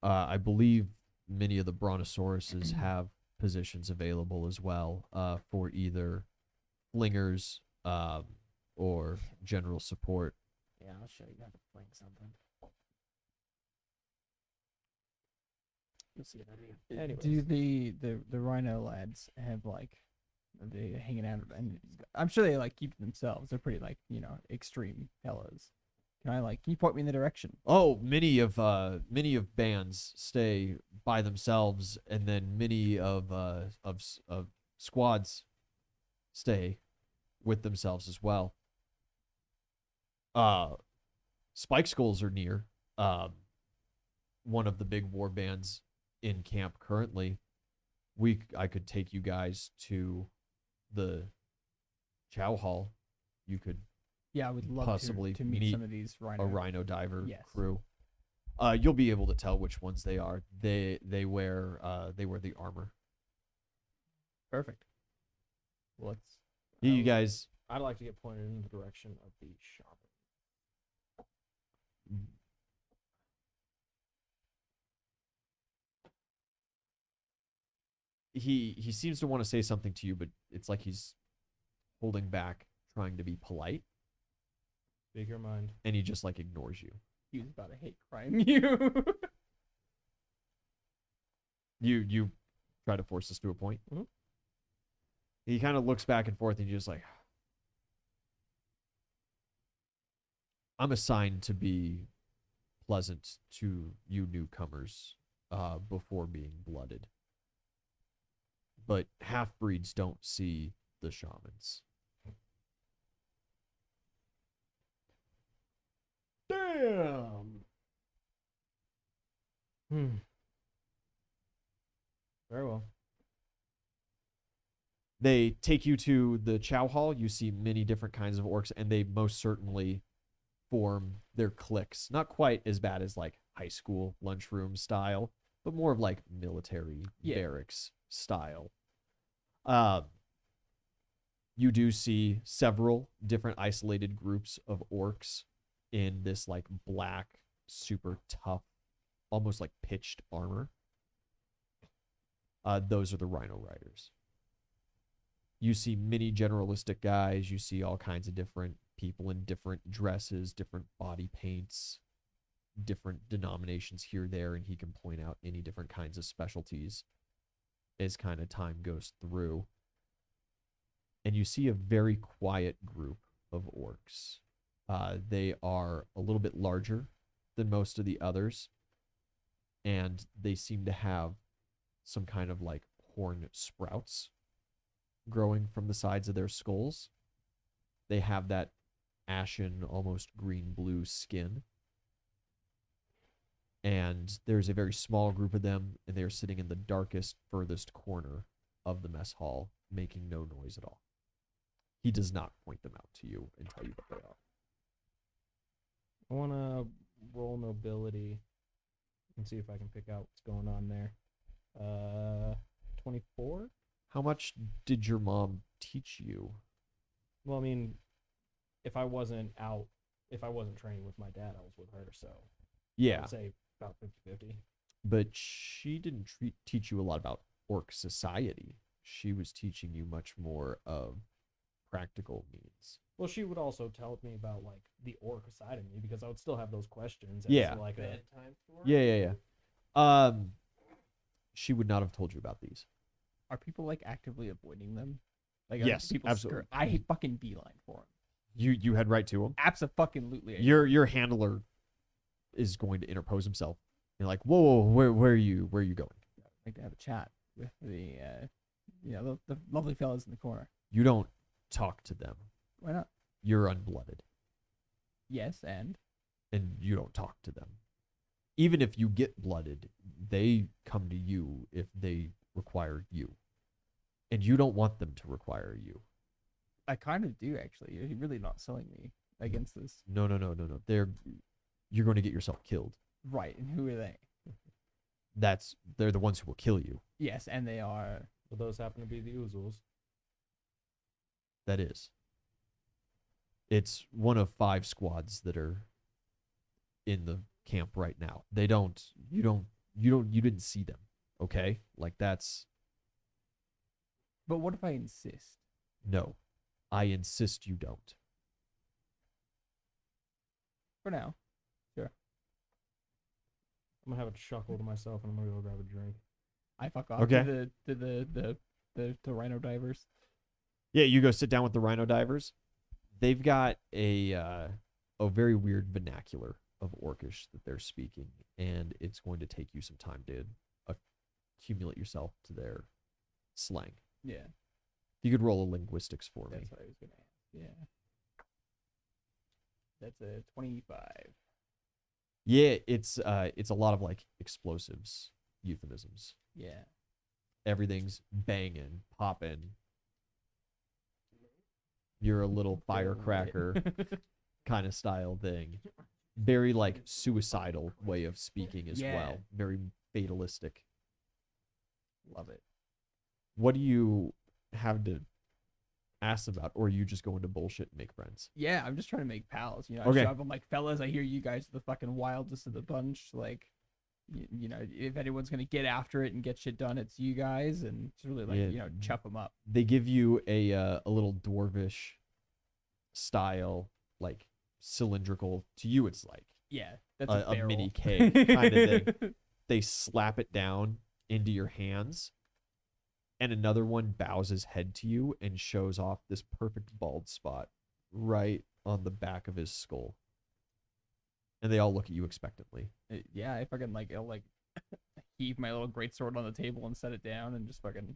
I believe many of the brontosauruses have positions available as well, for either flingers or general support. Yeah, I'll show you how to flank something. You'll see what I mean. Anyways. Do the rhino lads have like, are they hanging out? And I'm sure they like keep to themselves. They're pretty like, extreme fellows. Can you point me in the direction? Oh, many of bands stay by themselves, and then many of squads stay with themselves as well. Spike Skulls are near. One of the big war bands in camp currently. I could take you guys to the Chow Hall. You could Yeah, I would love possibly to meet meet some of these rhino. a rhino diver Yes. crew. You'll be able to tell which ones they are. They wear the armor. Perfect. Well, let's. You guys, I'd like to get pointed in the direction of the shaman. he seems to want to say something to you, but it's like he's holding back, trying to be polite, Speak your mind. and he just like ignores you. He was about to hate crime you. You try to force this to a point. Mhm. He kind of looks back and forth, and you're just like, I'm assigned to be pleasant to you newcomers before being blooded. But half-breeds don't see the shamans. Damn. Very well. They take you to the Chow Hall. You see many different kinds of orcs, and they most certainly form their cliques. Not quite as bad as like high school lunchroom style, but more of like military barracks style. You do see several different isolated groups of orcs in this like black, super tough almost like pitched armor. Those are the Rhino Riders. You see many generalistic guys. You see all kinds of different people in different dresses, different body paints, different denominations here, there, and he can point out any different kinds of specialties as kind of time goes through. And you see a very quiet group of orcs. They are a little bit larger than most of the others, and they seem to have some kind of like horn sprouts growing from the sides of their skulls. They have that ashen, almost green-blue skin. And there's a very small group of them, and they are sitting in the darkest, furthest corner of the mess hall, making no noise at all. He does not point them out to you and tell you what they are. I want to roll nobility and see if I can pick out what's going on there. 24? How much did your mom teach you? Well, I mean, if I wasn't training with my dad, I was with her, so I Yeah, would say about 50-50. but she didn't teach you a lot about orc society. She was teaching you much more of practical means. Well, she would also tell me about like the orc side of me because I would still have those questions. Yeah. As, like a, Bedtime story? Yeah. She would not have told you about these. Are people like actively avoiding them? Like, Yes, are people absolutely. I fucking beeline for them. You head right to him. Absolutely. Your handler is going to interpose himself. You're like, whoa, where are you going? I'd like to have a chat with the the lovely fellas in the corner. You don't talk to them. Why not? You're unblooded, Yes, and and you don't talk to them. Even if you get blooded, they come to you if they require you. And you don't want them to require you. I kind of do actually. You're really not selling me against this. No. You're going to get yourself killed. Right, and who are they? They're the ones who will kill you. Yes, and they are. well, those happen to be the Oozles. That is. It's one of 5 squads that are in the camp right now. You didn't see them. Okay? Like that's But what if I insist? no. I insist you don't. For now. I'm gonna have a chuckle to myself and I'm gonna go grab a drink. I fuck off Okay. to the rhino divers. Yeah, you go sit down with the rhino divers. They've got a very weird vernacular of Orcish that they're speaking, and it's going to take you some time to accumulate yourself to their slang. Yeah, If you could roll a linguistics for me. that's what I was gonna ask. Yeah, that's a 25. Yeah, it's a lot of like explosives, euphemisms. Yeah, Everything's banging, popping. You're a little firecracker kind of style thing. Very like suicidal way of speaking as Yeah. well. Very fatalistic. love it. What do you have to ask about, or are you just going to bullshit and make friends? Yeah, I'm just trying to make pals. You know, Okay. I show up, I'm like, fellas, I hear you guys are the fucking wildest of the bunch. Like, you know, if anyone's gonna get after it and get shit done, it's you guys, and it's really like, Yeah. chop them up. They give you a little dwarvish style, like cylindrical. To you, it's like Yeah, that's a barrel. mini keg kind of thing. They slap it down into your hands, and another one bows his head to you and shows off this perfect bald spot right on the back of his skull. And they all look at you expectantly. Yeah, I fucking I'll heave my little greatsword on the table and set it down and just fucking.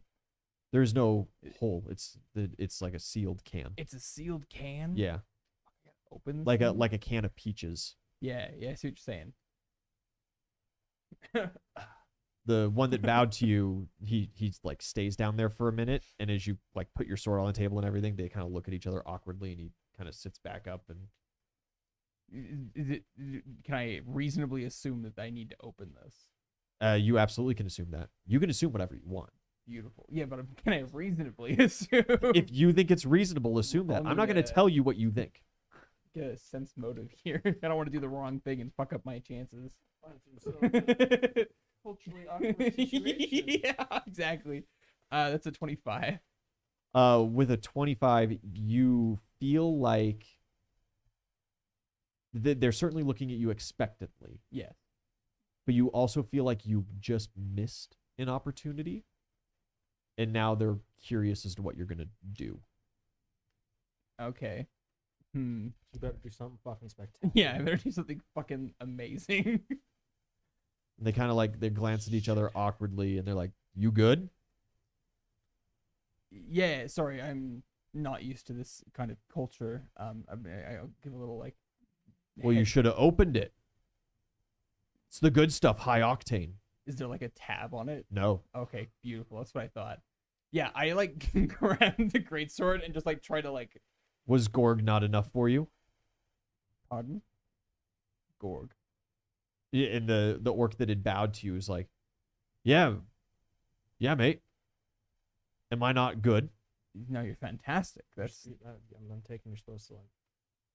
There's no hole. It's like a sealed can. It's a sealed can. Yeah, Open. This like thing? a can of peaches. Yeah, I see what you're saying. The one that bowed to you, he's like stays down there for a minute, and as you like put your sword on the table and everything, they kind of look at each other awkwardly, and he kind of sits back up and Can I reasonably assume that I need to open this? you absolutely can assume that. You can assume whatever you want. Beautiful. Yeah, but can I reasonably assume? If you think it's reasonable, assume that. I'm not going to tell you what you think. get a sense motive here. I don't want to do the wrong thing and fuck up my chances. Culturally awkward situation. Yeah, exactly. That's a 25. With a 25, you feel like they're certainly looking at you expectantly, Yes. but you also feel like you just missed an opportunity, and now they're curious as to what you're gonna do. Okay. You better do something fucking spectacular. Yeah, I better do something fucking amazing. They kind of like they glance at each other awkwardly, and they're like, "You good?" Yeah, sorry, I'm not used to this kind of culture. I'll give a little like. Well, you should have opened it. It's the good stuff, high octane. Is there like a tab on it? No. Okay, beautiful. That's what I thought. Yeah, I like grab the greatsword and just like try to like. Was Gorg not enough for you? Pardon? Gorg. Yeah, and the orc that had bowed to you is like, yeah, mate. Am I not good? No, you're fantastic. That's. I'm taking you're supposed to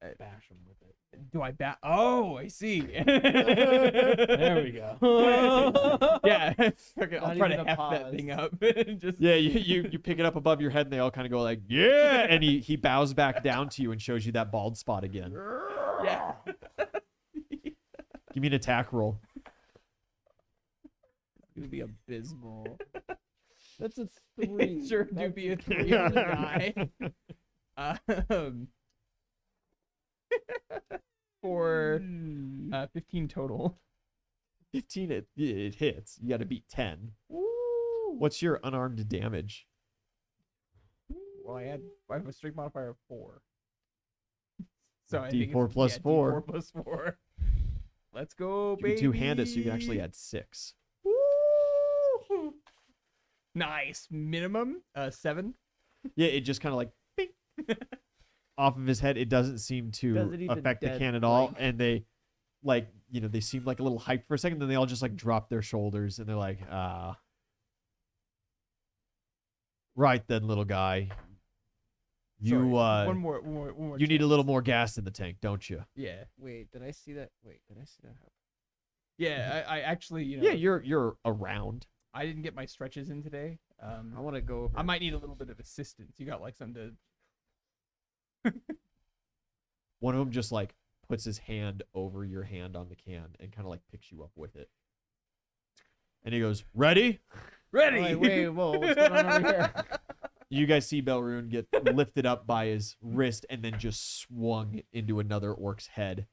like bash him with it. Do I bat? Oh, I see. There we go. Yeah, okay, I'll Not try to even a heft that pause. thing up. Just Yeah, you pick it up above your head, and they all kind of go like, yeah, and he bows back down to you and shows you that bald spot again. yeah. Give me an attack roll. It's gonna be abysmal. That's a It 3. sure do That's be a a 3 on the die. For 15 total. 15, it hits. You got to beat 10. What's your unarmed damage? Well, I have a strength modifier of 4. So I think D4 it's, plus yeah, 4. D4 plus 4. Let's go, You baby. can two-hand it, so you can actually add 6. Woo! Nice. Minimum 7. Yeah, it just kind of like bing, off of his head. It doesn't seem to Doesn't even affect the dead can at all. blink. And they, like, they seem like a little hyped for a second. Then they all just like drop their shoulders and they're like, right then, little guy. You Sorry, one more. you need a chance. little more gas in the tank, don't you? Yeah. Wait, did I see that? Wait, did I see that happen? Yeah. I actually, Yeah, you're around. I didn't get my stretches in today. I want to go over. I might need a little bit of assistance. You got like something to. One of them just like puts his hand over your hand on the can and kind of like picks you up with it. And he goes, "Ready?" Ready. Wait, whoa, what's going on over here? You guys see Belrune get lifted up by his wrist and then just swung into another orc's head.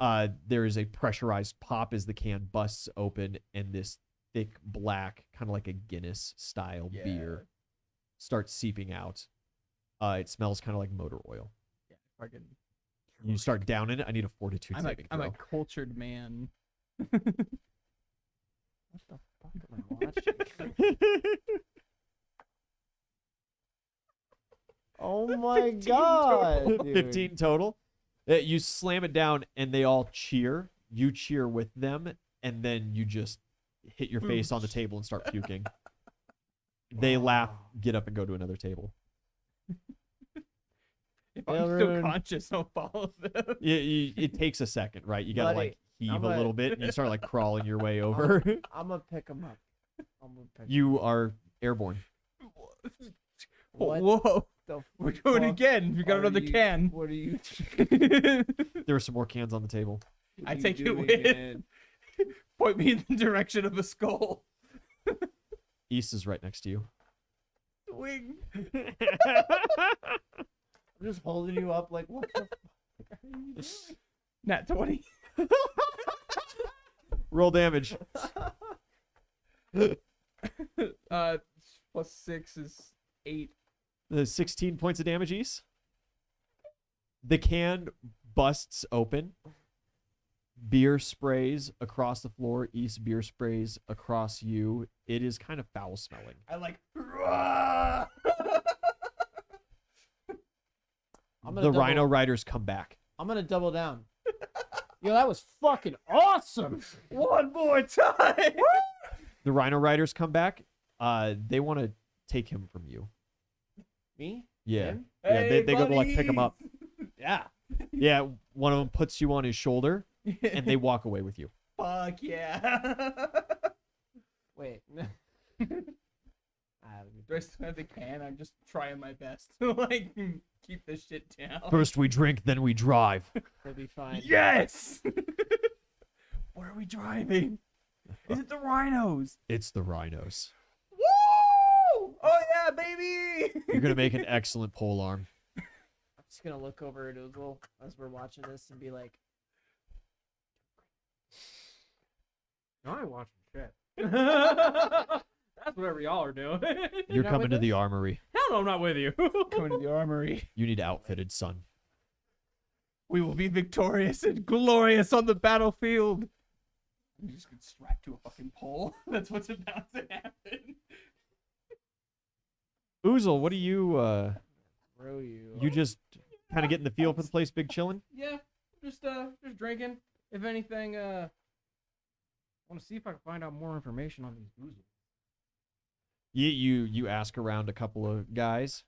There is a pressurized pop as the can busts open, and this thick black, kind of like a Guinness style Yeah. beer starts seeping out. It smells kind of like motor oil. Yeah, fucking. You start downing it. I need a fortitude saving I'm a throw. cultured man. What the fuck am I watching? Oh my 15 god, total. dude. 15 total. You slam it down, and they all cheer. You cheer with them, and then you just hit your face on the table and start puking. They laugh, get up, and go to another table. If I'm still Belrune. conscious, I'll follow them. It takes a second, right? You gotta Buddy, like heave I'm a a- little bit, and you start like crawling your way over. I'm gonna pick him up. You are airborne. What Whoa. the We're doing it fuck again. We got are another you- can. What are you? There are some more cans on the table. I you take it doing, with. man? Point me in the direction of a skull. East is right next to you. Swing. I'm just holding you up like what the fuck are you doing? Nat 20. Roll damage. Plus 6 is 8. 16 points of damage, East. The can busts open. Beer sprays across the floor. East beer sprays across you. It is kind of foul smelling. I like. The Rhino Riders come back. I'm gonna double down. Yo, that was fucking awesome. One more time. The Rhino Riders come back. They want to take him from you. Me? Yeah. Him? Yeah, they go to like pick him up. Yeah. Yeah, one of them puts you on his shoulder, and they walk away with you. Fuck yeah. Wait. Do I still have the can? I'm just trying my best to like keep this shit down. First we drink, then we drive. We'll be fine. Yes. What are we driving? Is it the rhinos? It's the rhinos. Woo! Oh yeah, baby! You're gonna make an excellent polearm. I'm just gonna look over at Oozle as we're watching this and be like, No, I watching shit. That's whatever y'all are doing. You're not coming with to us? the armory. Hell no, I'm not with you. Coming to the armory. You need outfitted, son. We will be victorious and glorious on the battlefield. You just get strapped to a fucking pole. That's what's about to happen. Oozle, what do you bro, you. you just kind of getting the feel for the place, big chillin'? Yeah, just drinking. If anything, I want to see if I can find out more information on these boozles. You ask around a couple of guys.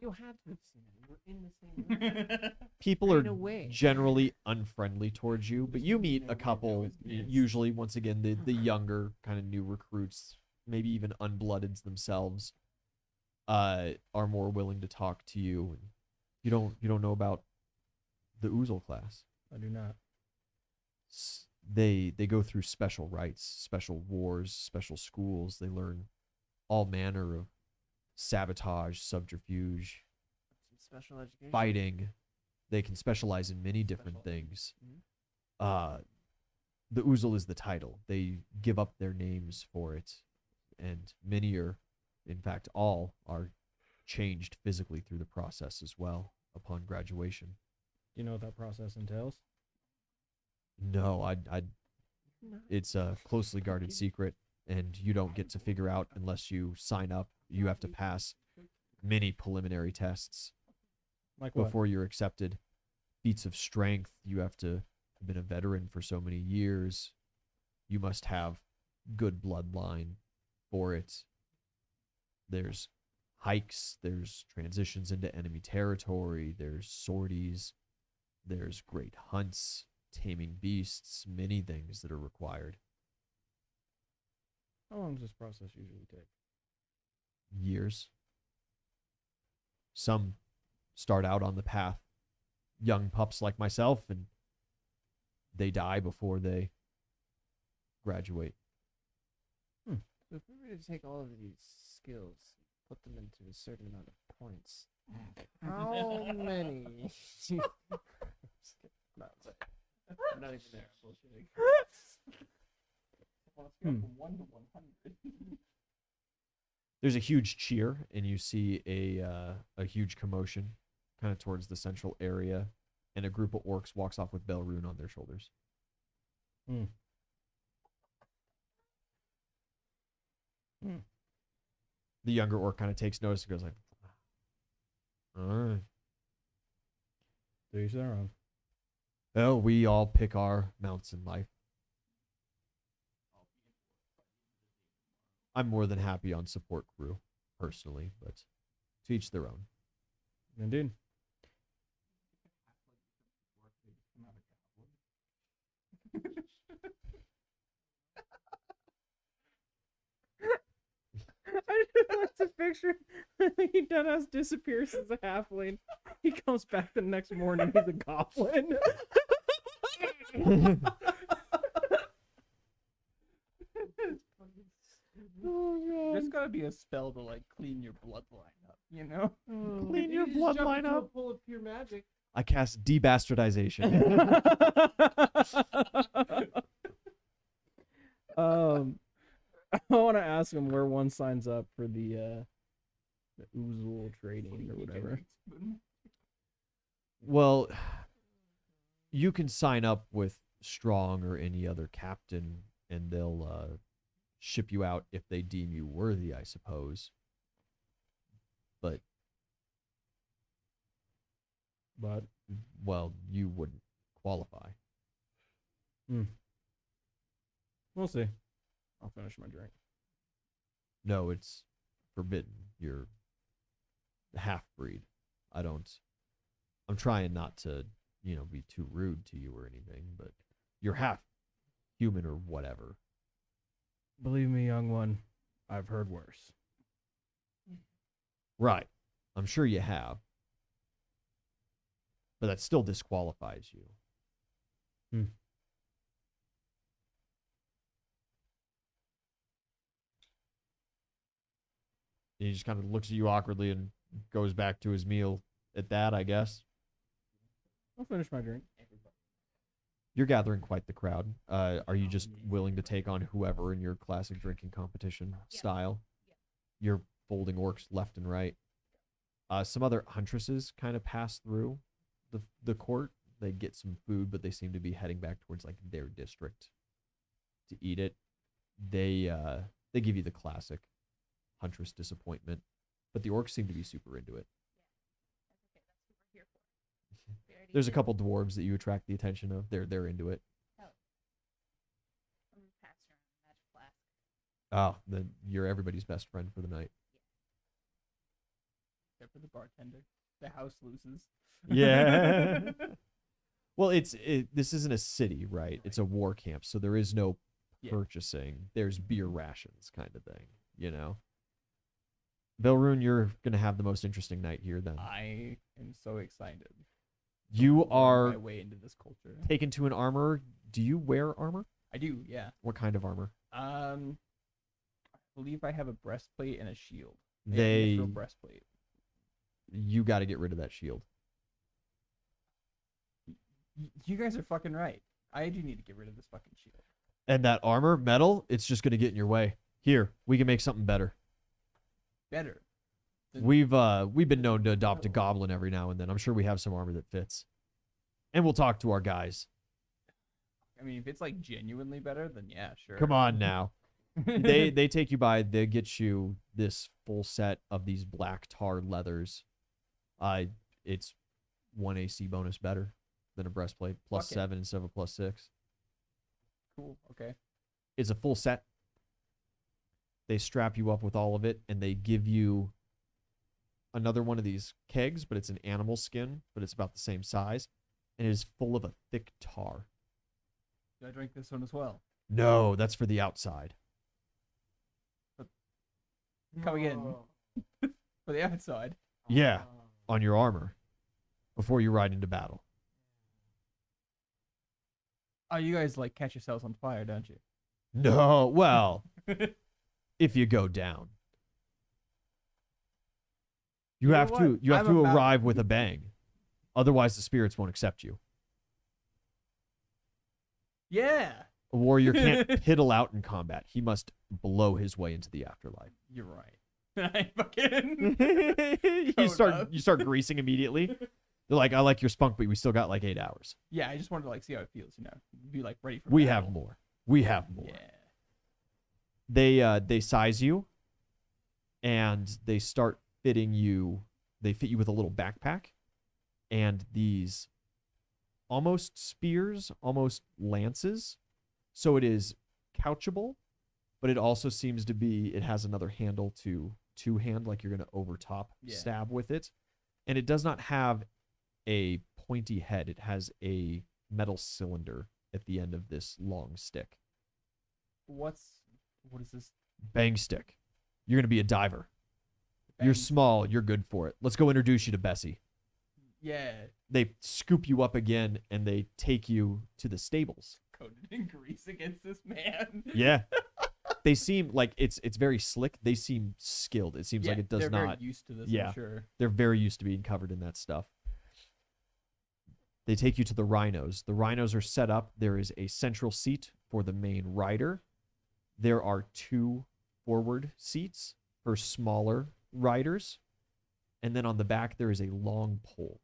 You had to have seen it. We're in the same room. People are In a way. generally unfriendly towards you, but you meet a No, couple, yes. usually, once again, the younger, kind of new recruits, maybe even unbloodeds themselves, are more willing to talk to you. And you don't know about the Oozle class. I do not. They go through special rites, special wars, special schools. They learn all manner of sabotage, subterfuge, Some special education. fighting. They can specialize in many different things. Mhm. The Oozle is the title. They give up their names for it, and many are, in fact, all are changed physically through the process as well upon graduation. Do you know what that process entails? No, No. it's a closely guarded secret, and you don't get to figure out unless you sign up. You have to pass many preliminary tests Like what? before you're accepted. Feats of strength. You have to have been a veteran for so many years. You must have good bloodline for it. There's hikes. There's transitions into enemy territory. There's sorties. There's great hunts, taming beasts, many things that are required. How long does this process usually take? Years. Some start out on the path, young pups like myself, and they die before they graduate. So if we were to take all of these skills, put them into a certain amount of points, how many? Just kidding. No, it's like- I'm not even there. I'm bullshitting. On a scale from 1 to 100. There's a huge cheer, and you see a huge commotion kind of towards the central area, and a group of orcs walks off with Belrune on their shoulders. Hmm. The younger orc kind of takes notice and goes like, all right. To each their own. Well, we all pick our mounts in life. I'm more than happy on support crew, personally, but to each their own. Indeed. I just like to picture he deadass disappears as a halfling. He comes back the next morning. He's a goblin. There's gotta be a spell to like clean your bloodline up, you know? Clean your bloodline up. Pull of pure magic. I cast debastardization. I want to ask him where one signs up for the Oozle trading or whatever. Well, you can sign up with Strong or any other captain, and they'll ship you out if they deem you worthy, I suppose. But, well, you wouldn't qualify. We'll see. I'll finish my drink. No, it's forbidden. You're a half-breed. I'm I'm trying not to, be too rude to you or anything, but you're half human or whatever. Believe me, young one, I've heard worse. Right. I'm sure you have. But that still disqualifies you. He just kind of looks at you awkwardly and goes back to his meal at that, I guess. I'll finish my drink. You're gathering quite the crowd. Are you just willing to take on whoever in your classic drinking competition style? Yeah. You're folding orcs left and right. Some other huntresses kind of pass through the court. They get some food, but they seem to be heading back towards like their district to eat it. They give you the classic huntress disappointment, but the orcs seem to be super into it. That's okay. That's what we're here for. We already There's a did. couple dwarves that you attract the attention of. They're into it. I'm passing around a magic flask. Oh, then you're everybody's best friend for the night. Except for the bartender. The house loses. Yeah. Well, this isn't a city, right? It's a war camp, so there is no purchasing. There's beer rations kind of thing, Belrune, you're going to have the most interesting night here then. I am so excited. You Worm are my way into this culture. taken to an armor. Do you wear armor? I do, yeah. What kind of armor? I believe I have a breastplate and a shield. A They mithril breastplate. You got to get rid of that shield. You guys are fucking right. I do need to get rid of this fucking shield. And that armor, metal, it's just going to get in your way. Here, we can make something better. Better. We've been known to adopt a goblin every now and then. I'm sure we have some armor that fits. And we'll talk to our guys. I mean, if it's like genuinely better, then yeah, sure. Come on now. They take you by, they get you this full set of these black tar leathers. It's 1 AC bonus better than a breastplate, plus Okay. 7 instead of a plus 6. Cool. Okay. It's a full set. They strap you up with all of it, and they give you another one of these kegs, but it's an animal skin, but it's about the same size, and it is full of a thick tar. Do I drink this one as well? No, that's for the outside. Come again. For the outside. Yeah, on your armor before you ride into battle. Oh, you guys like catch yourselves on fire, don't you? No, well, if you go down. You know have what? to I'm about- arrive with a bang. Otherwise the spirits won't accept you. Yeah. A warrior can't piddle out in combat. He must blow his way into the afterlife. You're right. I fucking. you Code start up. you start greasing immediately. They're like, I like your spunk, but we still got like 8 hours. Yeah, I just wanted to like see how it feels, Be like ready for We battle. have more. We have more. Yeah. They size you and they start fitting you. They fit you with a little backpack and these almost spears, almost lances. So it is couchable, but it also seems to be, it has another handle to two-hand, like you're going to overtop stab with it. And it does not have a pointy head. It has a metal cylinder at the end of this long stick. What is this? Bang stick. You're going to be a diver. You're Bang- small. You're good for it. Let's go introduce you to Bessie. Yeah. They scoop you up again and they take you to the stables. Coated in grease against this man. Yeah. They seem like it's very slick. They seem skilled. It seems like it does they're not. very used to this, Yeah. I'm sure. They're very used to being covered in that stuff. They take you to the rhinos. The rhinos are set up. There is a central seat for the main rider. There are 2 forward seats for smaller riders. And then on the back, there is a long pole.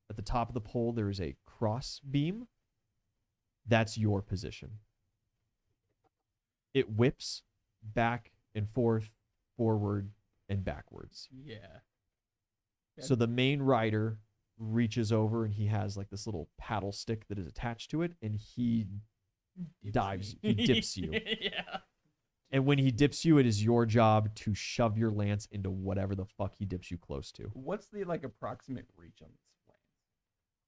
At the top of the pole, there is a cross beam. That's your position. It whips back and forth, forward, and backwards. Yeah. So the main rider reaches over and he has like this little paddle stick that is attached to it, and he dives, he dips you. Yeah. And when he dips you, it is your job to shove your lance into whatever the fuck he dips you close to. What's the like approximate reach on this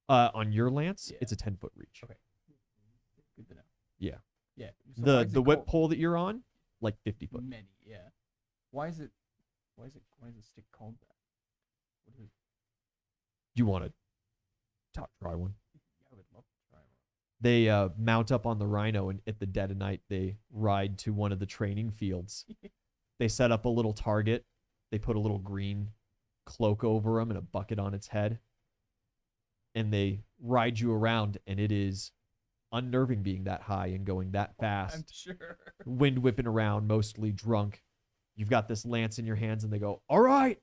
On your lance, Yeah. it's a 10-foot reach. Okay. Good to know. Yeah. Yeah. So why is The it whip called pole that you're on, like 50 foot. Many, yeah. Why is the stick called that? What is it? You want to try one? Yeah, I would love to try one. They mount up on the rhino, and at the dead of night, they ride to one of the training fields. They set up a little target. They put a little green cloak over him and a bucket on its head. And they ride you around, and it is unnerving being that high and going that fast. I'm sure. Wind whipping around, mostly drunk. You've got this lance in your hands, and they go, "All right,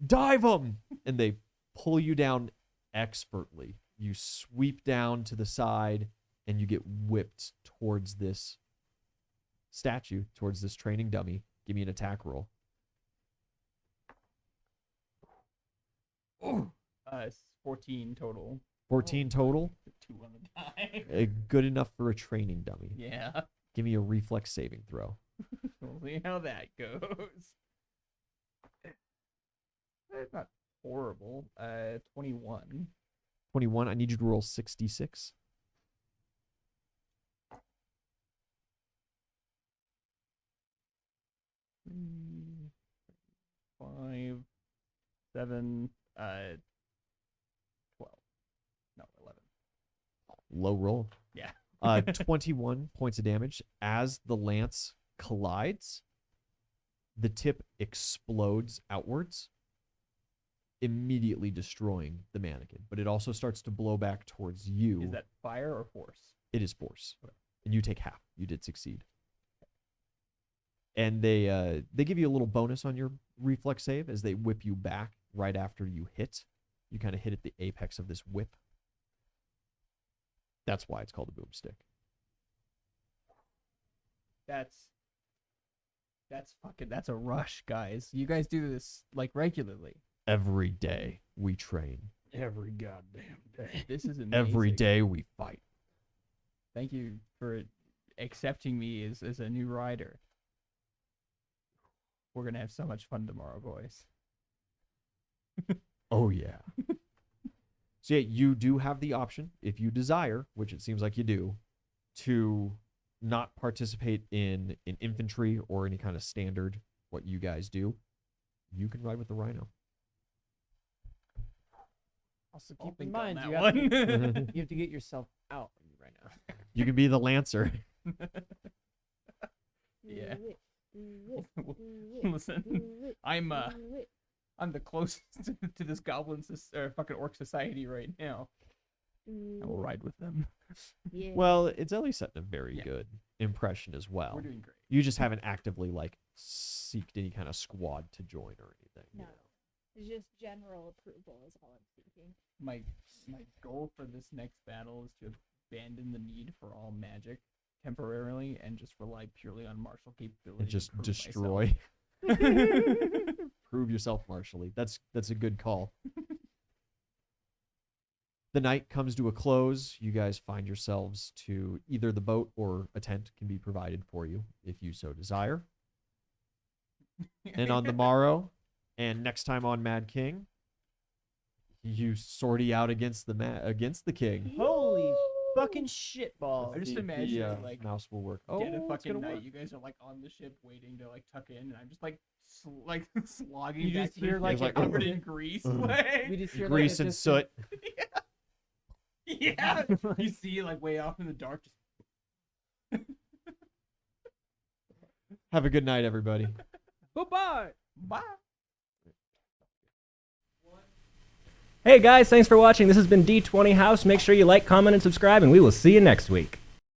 dive them!" And they pull you down expertly. You sweep down to the side, and you get whipped towards this statue, towards this training dummy. Give me an attack roll. It's 14 total. 14 total. 2 on the die. Good enough for a training dummy. Yeah. Give me a reflex saving throw. We'll see how that goes. It's not horrible. 21. 21. I need you to roll 66. 5, 7, 12. No, 11. Low roll. Yeah. 21 points of damage. As the lance collides, the tip explodes outwards, immediately destroying the mannequin. But it also starts to blow back towards you. Is that fire or force? It is force. And you take half. You did succeed. And they give you a little bonus on your reflex save as they whip you back right after you hit. You kind of hit at the apex of this whip. That's why it's called a boomstick. That's a rush, guys. You guys do this like regularly. Every day we train. Every goddamn day. This is amazing. Every day we fight. Thank you for accepting me as a new rider. We're gonna have so much fun tomorrow, boys. Oh, yeah. So, yeah, you do have the option, if you desire, which it seems like you do, to not participate in an infantry or any kind of standard, what you guys do. You can ride with the rhino. Also, I'll keep in think on mind, that you have, one. to, you have to get yourself out right now. You can be the lancer. Yeah. Do it. Listen, I'm the closest to this goblin or fucking orc society right now. I will ride with them. Yeah. Well, it's at least setting a very Yeah. good impression as well. We're doing great. You just haven't actively, like, seeked any kind of squad to join or anything. No. You know? It's just general approval is all I'm seeking. My goal for this next battle is to abandon the need for all magic temporarily and just rely purely on martial capability. And to just prove destroy. myself. Prove yourself martially. That's a good call. The night comes to a close. You guys find yourselves to either the boat or a tent can be provided for you if you so desire. And on the morrow, and next time on Mad King, you sortie out against the king. Holy fucking shitballs. I just The imagine like mouse will work. dead Oh, of it's fucking gonna night. work. You guys are like on the ship waiting to like tuck in, and I'm just like slogging. You back just to the hear, ship like, a- covered in grease. We just hear Grease like, and just soot. Yeah, you see like way off in the dark. Just Have a good night, everybody. Bye-bye. bye. Hey guys, thanks for watching. This has been D20 House. Make sure you like, comment, and subscribe, and we will see you next week.